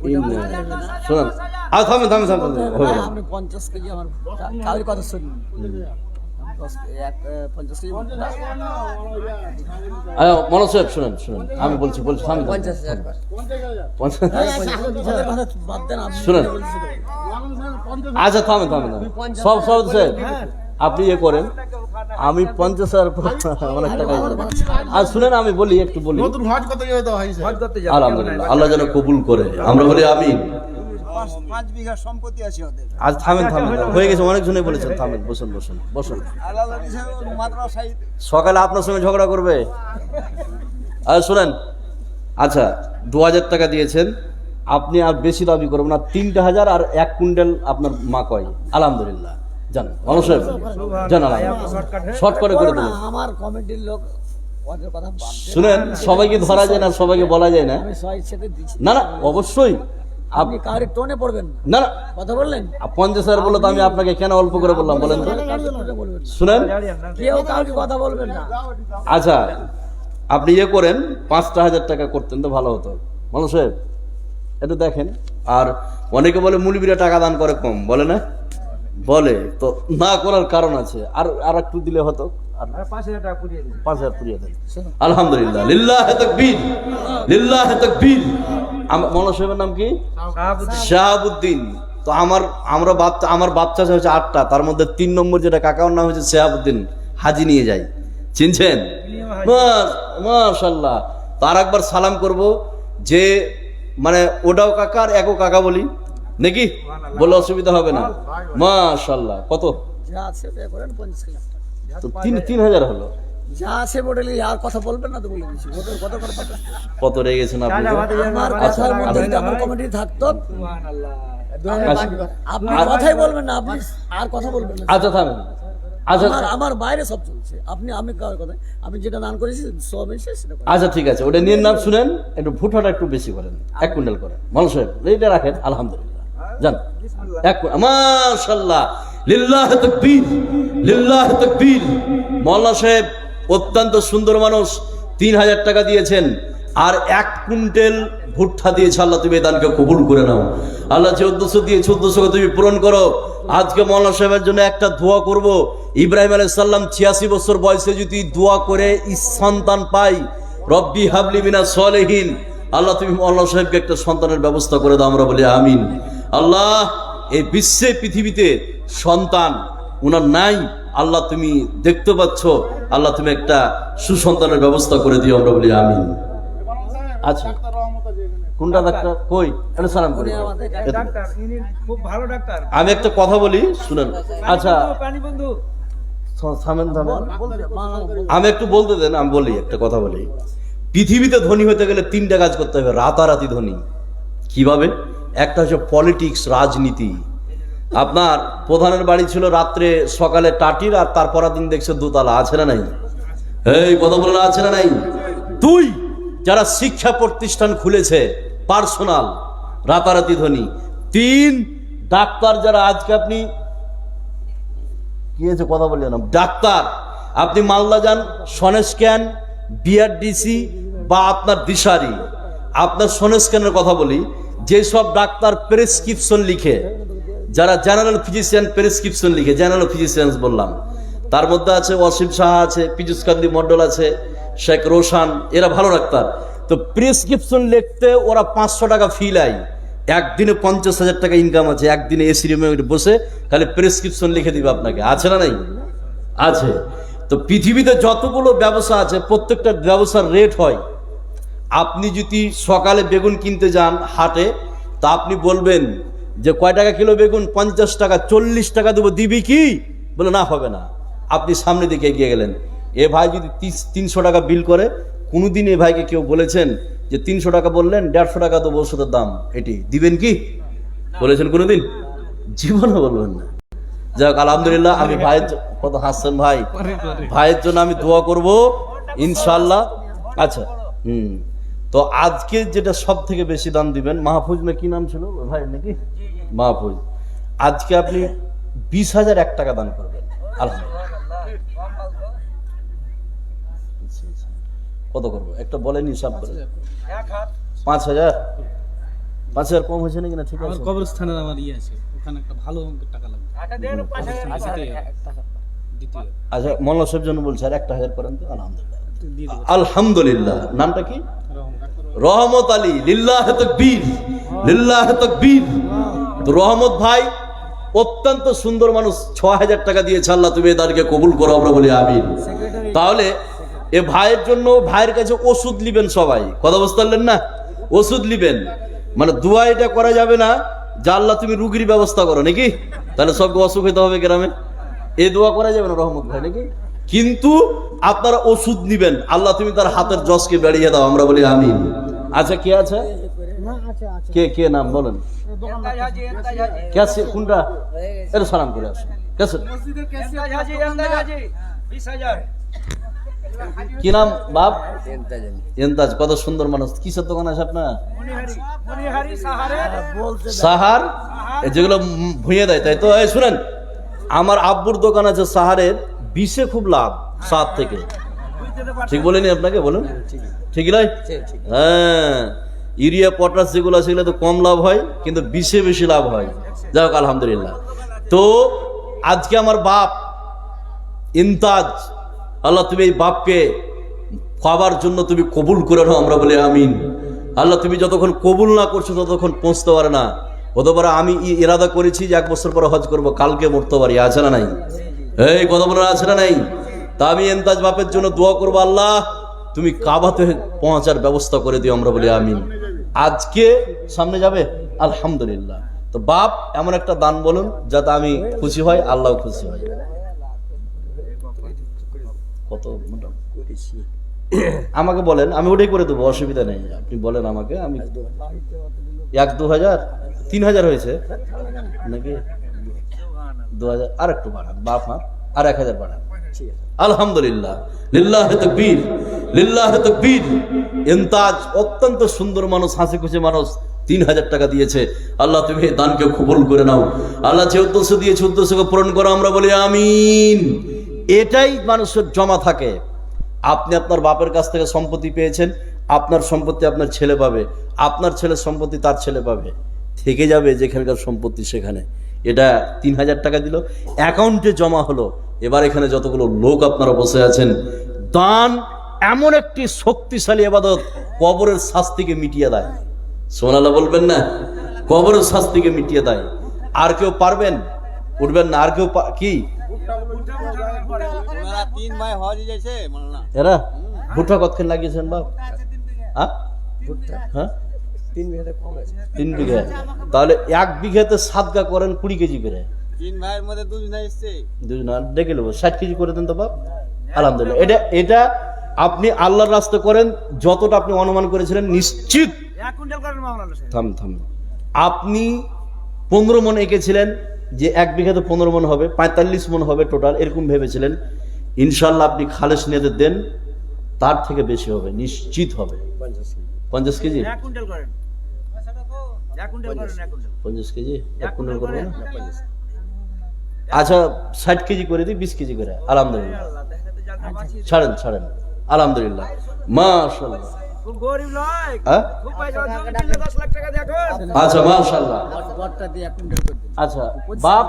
শুনুন, আর থামেন থামেন থামেন। আপনি 50 কেজি আমার কালের কথা শুনুন। 50 কেজি মনোজ সাহেব শুনেন শুনেন, আমি বলছি থামেন। 50,000 বাদ দেন। শুনেন, আচ্ছা থামেন থামেন। সব সাহেব আপনি ইয়ে করেন, আমি 50,000 অনেক টাকা। আর শুনেন আমি বলি, একটু বলি। নতুন হজ করতে যাবে তো ভাই, হজ করতে যাবে। আলহামদুলিল্লাহ, আল্লাহ যেন কবুল করে, আমরা বলি আমিন। 5 বিঘা সম্পত্তি আছে ওদের। আজ থামেন থামেন, হয়ে গেছে, অনেক জনই বলেছেন থামেন। বসুন বসুন বসুন। সকালে আপনার সঙ্গে ঝগড়া করবে। আর শুনেন, আচ্ছা 2000 টাকা দিয়েছেন আপনি, আর বেশি দাবি করবেন না। 3,000 আর 1 কুইন্টাল আপনার মা কয়। আলহামদুলিল্লাহ, জান মানুষ জান, শর্টকাটে করে দেবেন। আমার কমিটির লোক ওদের কথা বাদ দেন। শুনেন, সবাইকে ধরা যায় না, সবাইকে বলা যায় না। আমি সবাই সাথে দিচ্ছি। না না, অবশ্যই আপনি কারে টোনে পড়বেন না না। কথা বললেন 50,000 বলে তো আমি আপনাকে কেন অল্প করে বললাম বলেন তো? শুনেন, কেউ কাউকে কথা বলবেন না। আচ্ছা আপনি ইয়ে করেন, 5,000 টাকা করতেন তো ভালো হতো মানুষের। একটু দেখেন। আর অনেকে বলে মুলবিরা টাকা দান করে কম, বলে না? বলে তো, না করার কারণ আছে। আর একটু দিলে হতো। 5,000 টাকা পুড়িয়ে দিন। 5,000 পুড়িয়ে দেন। আলহামদুলিল্লাহ, লিল্লাহে তাকবীর, লিল্লাহে তাকবীর। মৌলানা সাহেবের নাম কি? শাহাবুদ্দিন। তো আমার বাচ্চা হচ্ছে 8টা, তার মধ্যে 3 নম্বর যেটা কাকার নাম হচ্ছে শাহাবুদ্দিন। হাজি নিয়ে যাই, চিনছেন? মাশাআল্লাহ। তার একবার সালাম করব যে মানে ওটাও কাকা আর একও কাকা বলি নাকি, বলে অসুবিধা হবে না। মাশাআল্লাহ। কত যা আছে ওটা করেন 50 কেজি। তো 3,000 হলো। যা আছে বটলি, আর কথা বলবেন না তো বলে দিচ্ছি। ওদের কথা করে কথা কত রেগে গেছেন আপনি? আমার কথার মধ্যে যদি আমার কমিটি থাকতো, আপনি কথাই বলবেন না, আপনি আর কথা বলবেন না। আচ্ছা থামেন। আচ্ছা আমার বাইরে সব চলছে। আপনি কার কথা, আমি যেটা দান করেছি সব এসে সেটা করেন। আচ্ছা ঠিক আছে, ওটা নিয়ে নাম শুনেন। একটু ভুট্টাটা একটু বেশি করেন, 1 কুইন্টাল করেন। মানুষ এইটা রাখেন। আলহামদুলিল্লাহ, জান। মাশাআল্লাহ, লিল্লাহে তাকবীর, লিল্লাহে তাকবীর। মাওলানা সাহেব অত্যন্ত সুন্দর মানুষ, 3,000 টাকা দিয়েছেন। আর 1 কুইন্টাল ভুট্টা দিয়েছে, আল্লাহ তুমি এই দানকে কবুল করে নাও। আল্লাহ 1400 দিয়ে 1400 তুমি পূরণ করো। আজকে মৌলানা সাহেবের জন্য একটা দোয়া করব। ইব্রাহিম আলাইহিস সালাম 86 বছর বয়সে যদি দোয়া করে সন্তান পাই, রব্বি হাবলি মিনাস সলিহিন, আল্লাহ তুমি মৌলানা সাহেবকে একটা সন্তানের ব্যবস্থা করে দাও, আমরা বলি আমিন। আল্লাহ এই বিশ্বে পৃথিবীতে সন্তান উনার নাই, আল্লাহ তুমি দেখতে পাচ্ছ, আল্লাহ তুমি একটা সুসন্তানের ব্যবস্থা করে দিও, আমরা বলি আমিন। আচ্ছা কোনটা ডাক্তার কই এটা সালাম করি। ডাক্তার ইনি খুব ভালো ডাক্তার। আমি একটা কথা বলি শুনেন। আচ্ছা প্রাণী বন্ধু থামেন থামেন, আমি একটু বলতে দেন, আমি বলি একটা কথা বলি। পৃথিবীতে ধনী হতে গেলে 3টা কাজ করতে হবে, রাতারাতি ধনী। কিভাবে? একটা হচ্ছে পলিটিক্স, রাজনীতি। আপনার প্রধানের বাড়ি ছিল রাত্রে সকালে টাটির, আর তারপর দিন দেখছে দোতলা, আছে না নাই? এই কথা বলে আছে না নাই? 2, যারা শিক্ষা প্রতিষ্ঠান খুলেছে পার্সোনাল, রাতারাতি ধনী। 3, ডাক্তার যারা, আজকে আপনি কি হয়েছে কথা বললেন না, ডাক্তার আপনি মালদা যান, সনেস্ক্যান, বিআরডিসি বা আপনার দিশারি, আপনার সনেস্ক্যানের কথা বলি, যেসব ডাক্তার প্রেসক্রিপশন লিখে, যারা জেনারেল ফিজিশিয়ান প্রেসক্রিপশন লিখে, জেনারেল ফিজিশিয়ান বললাম, তার মধ্যে আছে অসীম সাহা আছে, পীযুষ কান্তি মন্ডল আছে, শেখ রোশান, এরা ভালো ডাক্তার। তো প্রেসক্রিপশন লিখতে ওরা 500 টাকা ফি লাই, একদিনে 50,000 টাকা ইনকাম আছে, একদিনে এসি রুমে বসে খালি প্রেসক্রিপশন লিখে দিবে আপনাকে, আছে না নাই? আছে। তো পৃথিবীতে যতগুলো ব্যবসা আছে প্রত্যেকটা ব্যবসার রেট হয়। আপনি যদি সকালে বেগুন কিনতে যান হাটে, তা আপনি বলবেন যে কয় টাকা কিলো বেগুন? 50 টাকা। 40 টাকা দেবো, দিবি কি? বলে না, হবে না। আপনি সামনে দিকে এগিয়ে গেলেন, এ ভাই যদি 300 টাকা বিল করে, কোনোদিন এ ভাইকে কেউ বলেছেন যে 300 টাকা বললেন 150 টাকা দেবো ওষুধের দাম, এটি দিবেন কি বলেছেন কোনোদিন? জীবনে বলবেন না। যাক আলহামদুলিল্লাহ, আমি ভাইয়ের কত হাসছেন ভাই, ভাইয়ের জন্য আমি দোয়া করব ইনশাল্লাহ। আচ্ছা তো আজকে যেটা সব থেকে বেশি দান দিবেন, মাহফুজ না কি নাম ছিল ভাই নাকি? মাহফুজ। আজকে আপনি 20,001 টাকা দান করবেন। আলহামদুলিল্লাহ। কত করবো একটা বলেন, হিসাব করে। 5,000 5,000 কম হয়েছে নাকি? না ঠিক আছে। কবরস্থানের আমার ইয়ে আছে, ওখানে একটা ভালো অঙ্কের টাকা লাগবে। আচ্ছা মৌলানা সাহেব জন্য বলছে, আর 1,000 করেন তো। আলহামদুলিল্লাহ। আলহামদুলিল্লাহ। নামটা কি? রহমত আলী। লিল্লাহে তাকবীর, লিল্লাহে তাকবীর। তো রহমত ভাই অত্যন্ত সুন্দর মানুষ, 6,000 টাকা দিয়েছে। আল্লাহ তুমি তাদেরকে কবুল করো, আমরা বলি আমিন। তাহলে এ ভাইয়ের জন্য ভাইয়ের কাছে ওষুধ নিবেন সবাই, কথা বুঝতে পারলেন না? ওষুধ নিবেন, মানে দোয়া এটা করা যাবে না যে আল্লাহ তুমি রুগীর ব্যবস্থা করো নাকি, তাহলে সবকে অসুখ হতে হবে গ্রামে, এই দোয়া করা যাবে না রহমত ভাই নাকি। কিন্তু আপনারা ওষুধ নিবেন, আল্লাহ তুমি তার হাতের যশকে বেরিয়ে দাও, আমরা বলি আমিন। আচ্ছা কে আছে? কে কে নাম বলেন? কে আছে? কোনটা? এটা সালাম করে আসুন। কে আছে? কি নাম বাপ? এন্তাজ। কত সুন্দর মানুষ। কিসের দোকান আছে আপনার? সাহার, যেগুলো ভুঁয়ে দেয়, তাই তো? এই শুনেন, আমার আব্বুর দোকান আছে সাহারের, 20-এ খুব লাভ, 7 থেকে। ঠিক বলেনি আপনাকে? বলুন ঠিক নয়? হ্যাঁ, ইউরিয়া পটাশ যেগুলো সেগুলো তো কম লাভ হয়, কিন্তু 20-এ বেশি লাভ হয়। যাই হোক আলহামদুলিল্লাহ। তো আজকে আমার বাপ ইন্তাজ, আল্লাহ তুমি এই বাপকে খাবার জন্য তুমি কবুল করে নাও, আমরা বলি আমিন। আল্লাহ তুমি যতক্ষণ কবুল না করছো ততক্ষণ পৌঁছতে পারে না। হতে পারে আমি ইরাদা করেছি যে 1 বছর পরে হজ করবো, কালকে মরতে পারি, আছে না নাই? এই কথা বলে আছে না নাই? তা আমি এন্তাজ বাপের জন্য দোয়া করবো, আল্লাহ তুমি কাবাতে পৌঁছার ব্যবস্থা করে দিও, আমরা বলি আমিন। আজকে সামনে যাবে আলহামদুলিল্লাহ। তো বাপ এমন একটা দান বলুন যাতে আমি খুশি হয়, আল্লাহ খুশি হয়। কত আমাকে বলেন, আমি ওটাই করে দেবো, অসুবিধা নেই। আপনি বলেন আমাকে, আমি 1-2,000 3,000 হয়েছে নাকি? 2,000 আর একটু বাড়ান বাপ, আর 1,000 বাড়ান। আলহামদুলিল্লাহ। লিল্লাহে তাকবীর, লিল্লাহে তাকবীর। ইন্তাজ অত্যন্ত সুন্দর মানুষ, হাসি খুশি মানুষ, 3,000 টাকা দিয়েছে। আল্লাহ তুমি এই দানকে কবুল করে নাও। আল্লাহ 1400 দিয়ে 1400কে পূরণ করো, আমরা বলি আমিন। এটাই মানুষের জমা থাকে। আপনি আপনার বাপের কাছ থেকে সম্পত্তি পেয়েছেন, আপনার সম্পত্তি আপনার ছেলে পাবে, আপনার ছেলের সম্পত্তি তার ছেলে পাবে, থেকে যাবে যেখানকার সম্পত্তি সেখানে। এটা 3000 টাকা দিল, অ্যাকাউন্টে জমা হলো। এবার এখানে যতগুলো লোক আপনারা বসে আছেন, দান এমন একটি শক্তিশালী ইবাদত, কবরের শাস্তিকে মিটিয়ে দেয়। সোনালা বলবেন না, কবরের শাস্তিকে মিটিয়ে দেয়। আর কেউ পারবেন? উঠবেন না। আর কেউ কি এরা ভুট্টা কতক্ষণ লাগিয়েছেন বাপ? হ্যাঁ 3 বিঘা। তাহলে 1 বিঘাতে সাদগা করেন 20 কেজি করে। 3 ভাইয়ের মধ্যে 2 জন এসেছে, 2 জন ডেকে নেবো, 60 কেজি করে দেন তো বাপ। আলহামদুলিল্লাহ। এটা আপনি আল্লাহর রাস্তা করেন, যতটা আপনি অনুমান করেছিলেন নিশ্চিত। 1 কুইন্টাল করেন মাওলানা সাহেব। থামেন। আপনি 15 মন এঁকেছিলেন যে 1 বিঘাতে 15 মন হবে, 45 মন হবে টোটাল, এরকম ভেবেছিলেন। ইনশাল্লাহ আপনি খালেস নিয়ে দেন, তার থেকে বেশি হবে, নিশ্চিত হবে। 50 কেজি 1 কুইন্টাল করেন। 1 কুইন্টাল করেন, 1 কুইন্টাল। 50 কেজি 1 কুইন্টাল করবো না? আচ্ছা 60 কেজি করে দিই, 20 কেজি করে। আলহামদুলিল্লাহ। আল্লাহ দেখে তো জানতে পারছি। ছাড়েন। আলহামদুলিল্লাহ, মাশাআল্লাহ। খুব গরিব নয়, হ্যাঁ? খুব পয়সা জমি কিনলে 10 লাখ টাকা দিয়ে এখন। আচ্ছা মাশাআল্লাহ। গড়টা দিয়ে 1 কুইন্টাল করে দিন। আচ্ছা বাপ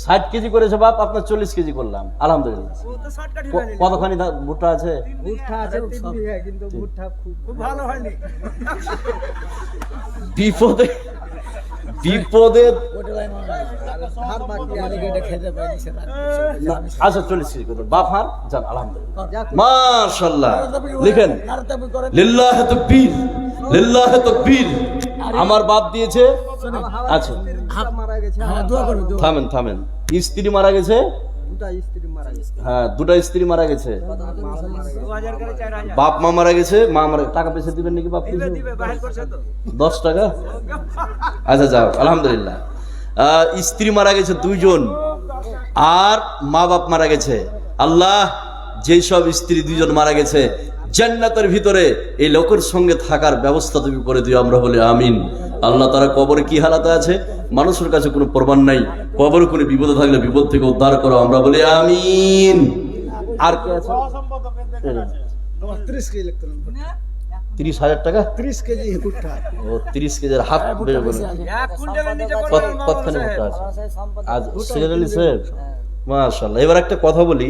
60 কেজি করেছে বাপ, আপনার 40 কেজি করলাম। আলহামদুলিল্লাহ। ও তো শর্টকাট হয়ে গেল। কতখানি ভুট্টা আছে? ভুট্টা আছে 3 বিঘা, কিন্তু ভুট্টা খুব ভালো হয়নি। বিপদে ওটাই হার বাকি আগে এটা খেতে পারি সেটা। না, আচ্ছা 40 কেজি করবেন বাপ। হার যান। আলহামদুলিল্লাহ, মাশাআল্লাহ। লিখেন নারতাবি করেন। লিল্লাহি তাকবীর, লিল্লাহি তাকবীর। আমার বাপ দিয়েছে। আচ্ছা মারা গেছে। হ্যাঁ দোয়া করবে, দোয়া। থামেন। স্ত্রী মারা গেছে। দুটা স্ত্রী মারা গেছে। হ্যাঁ 2টা স্ত্রী মারা গেছে। 2000 করে 4000 বাপ মা মারা গেছে। মা মারা টাকা পয়সা দিবেন নাকি বাপ? দিবে বাহির করছে তো। 10 টাকা। আচ্ছা যাও, আলহামদুলিল্লাহ। স্ত্রী মারা গেছে 2 জন, আর মা বাপ মারা গেছে। আল্লাহ যেই সব স্ত্রী 2 জন মারা গেছে, জান্নাতের ভিতরে এই লোকের সঙ্গে থাকার ব্যবস্থা তুমি করে দিও। আমরা বলি আমিন। আল্লাহ তারা কবরে কি হালাতে আছে, মানুষের কাছে কোনো প্রমাণ নাই। কবরে কোনো বিপদে থাকলে বিপদ থেকে উদ্ধার করো। আমরা বলি আমিন। আর কে আছে? 30 কেজি লাগতো। 30,000 টাকা। 30 কেজি ভুট্টা। ও 30 কেজির হাত বের করে। 1 কুইন্টালের নিচে করেন কতখানি মাওলানা ভুট্টা সাহেব। আছে? আজ সিরালি সাহেব, মাশাআল্লাহ। এবার একটা কথা বলি,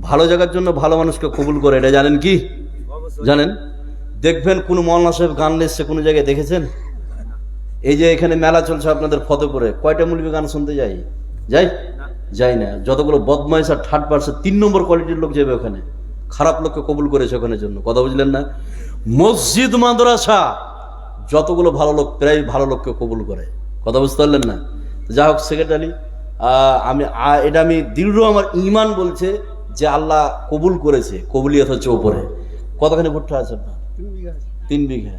ভালো জায়গার জন্য ভালো মানুষকে কবুল করে, এটা জানেন কি? জানেন? দেখবেন কোন মাওলানা সাহেব গান লেসছে কোন জায়গায় দেখেছেন? এই যে এখানে মেলা চলছে আপনাদের ফতেপুরে, কয়টা মৌলবি গান শুনতে যাই না। যতগুলো বদমাইশ আর ঠাট পারছে 3 নম্বর কোয়ালিটির লোক যাবে ওখানে। খারাপ লোককে কবুল করেছে ওখানে জন্য। কথা বুঝলেন না? মসজিদ মাদ্রাসা যতগুলো ভালো লোক, প্রায় ভালো লোককে কবুল করে। কথা বুঝতে পারলেন না? যাই হোক সেক্রেটারি, আমি দৃঢ়, আমার ঈমান বলছে যে আল্লাহ কবুল করেছে। কবুলিয়ত হচ্ছে ওপরে। কতখানি ভুট্টা আছে আপনার? 3 বিঘা।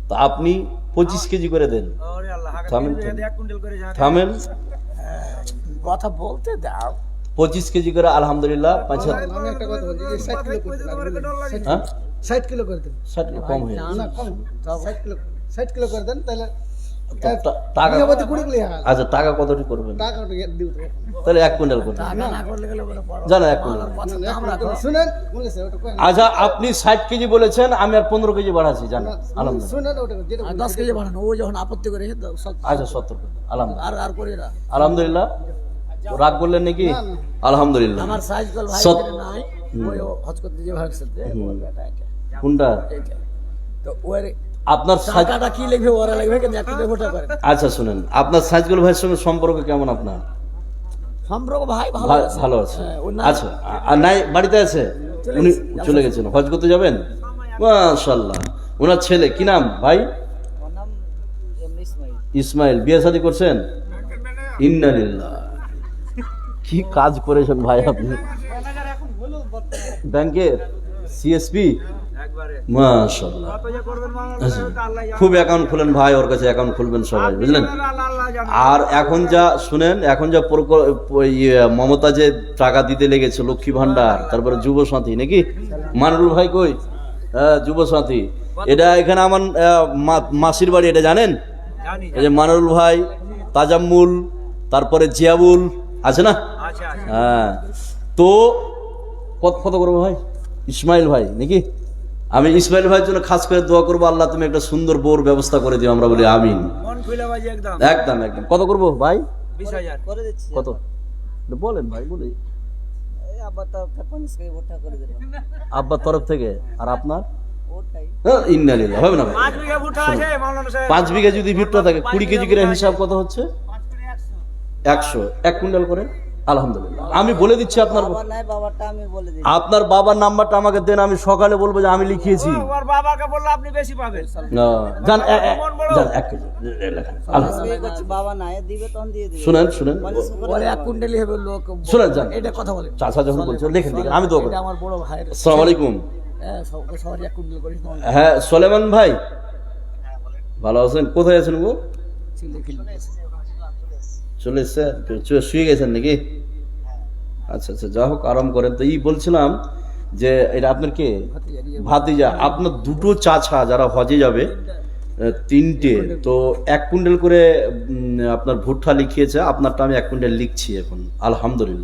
তো আপনি 25 কেজি করে দেন। ওরে আল্লাহ, আগে থামেন, 1 কুইন্টাল করে যা। থামেন। কথা বলতে দাও। 25 কেজি করে। আলহামদুলিল্লাহ। আমি একটা কথা বলছি, 60 কিলো করতে লাগবে। হ্যাঁ 60 কিলো করে দেন। 60 কম হয়ে না কম, 60 কিলো করে দেন, তাহলে টাকা। বিঘাপতি 20 কিলো হয়। আচ্ছা টাকা কতটি করবেন? টাকা দিও তো। তাহলে 1 কুইন্টাল করবেন। টাকা না করলে গেলে বলে পড়ো। জানো 1 কুইন্টাল। শুনেন, বলেছে ওটা কই? আচ্ছা আপনি 60 কেজি বলেছেন, আমি আর 15 কেজি বাড়াচ্ছি। জানো আলহামদুলিল্লাহ। শুনেন ওটা যেটা 10 কেজি বাড়ানো, ও যখন আপত্তি করে আচ্ছা 70 করে। আলহামদুলিল্লাহ। আর করে না। আলহামদুলিল্লাহ। রাগ করলেন নাকি? আলহামদুলিল্লাহ। আমার সাইকেল ভাই নাই, ওই হজ করতে যে ভাগ সাথে বলবে এটা। কোনটা? এটা তো ওর আপনার টাকাটা কি লিখবে, ওরা লিখবে, কিন্তু একটা ভোটা করে। আচ্ছা শুনেন, আপনার সাইজগুল ভাইয়ের সঙ্গে সম্পর্ক কেমন আপনার? সম্পর্ক ভাই ভালো আছে। ভালো আছে। হ্যাঁ, ও না- আচ্ছা আর নাই বাড়িতে আছে? উনি চলে গেছেন হজ করতে যাবেন? মাশাআল্লাহ। ওনার ছেলে কি নাম ভাই? ইসমাইল। বিয়ে শাদী করছেন? ইন্নালিল্লাহ। কি কাজ করেছেন ভাই আপনি? ব্যাংকের সিএসপি। একবারে মাশাআল্লাহ। কত যে করবেন মাওলানা আচ্ছা, সাহেব, তা আল্লাহ জানে। খুব অ্যাকাউন্ট খুলেন ভাই, ওর কাছে অ্যাকাউন্ট খুলবেন সবাই, বুঝলেন? আল্লাহ জানে। আর এখন যা শুনেন, এখন যা মমতা যে টাকা দিতে লেগেছে, লক্ষ্মী ভান্ডার, তারপরে যুব সাথী নাকি, মানরুল ভাই কই? যুব সাথী। এটা এখানে আমার মাসির বাড়ি, এটা জানেন? জানি। এই যে মানরুল ভাই, তাজাম্মুল, তারপরে জিয়াবুল আছে না? আচ্ছা। হ্যাঁ। তো কত করবো ভাই? ইসমাইল ভাই নাকি? আমি ইসমাইল ভাইয়ের জন্য খাস করে দোয়া করবো, আল্লাহ তুমি একটা সুন্দর বউর ব্যবস্থা করে দিও, আমরা বলি আমিন। মন খুলে বাজি একদম একদম একদম। কত করবো ভাই? 20,000 করে দিচ্ছি। কত বলেন ভাই, বলি। এই আবার তো 55 করে ভোটটা করে দিলাম। আব্বার তরফ থেকে। আর আপনার? ওটাই। ইন্নালিল্লাহ, হবে না ভাই? 5 বিঘা ভুট্টা আছে মাওলানা সাহেব। 5 বিঘা যদি ভুট্টা থাকে 20 কেজি করে হিসাব কত হচ্ছে? 100। 1 কুইন্টাল করে। আলহামদুলিল্লাহ। আমি বলে দিচ্ছি আপনার বাবা নাই, বাবারটা আমি বলে দিই। আপনার বাবার নাম্বারটা আমাকে দেন, আমি সকালে বলবো যে আমি লিখিয়েছি। ওর বাবাকে বললে আপনি বেশি পাবেন। যান যান 1 কেজি লেখেন। এই করছি, বাবা নাই, দিবে তখন দিয়ে দিবে। শুনেন শুনেন ওর 1 কুইন্টালই হবে লোক। শুনেন যান। এটা কথা বলেন। চাচা যখন বলছে লেখেন দিকে, আমি দোয়া করব। এটা আমার বড় ভাইয়ের। আসসালামু আলাইকুম। হ্যাঁ, সবারই 1 কুইন্টাল করিস না। হ্যাঁ সোলেমান ভাই, ভালো আছেন? কোথায় আছেন গো? ছিলে খিলে। চলে এসছে? শুয়ে গেছেন নাকি? আচ্ছা আচ্ছা, যা হোক, আরাম করেন। তো বলছিলাম যে এটা আপনার কে? ভাতিজা। আপনার দুটো চাচা যারা হজে যাবে, 3টে, তো 1 কুইন্টাল করে আপনার ভুট্টা লিখিয়েছে। আপনারটা আমি 1 কুইন্টাল লিখছি এখন, আলহামদুলিল্লাহ।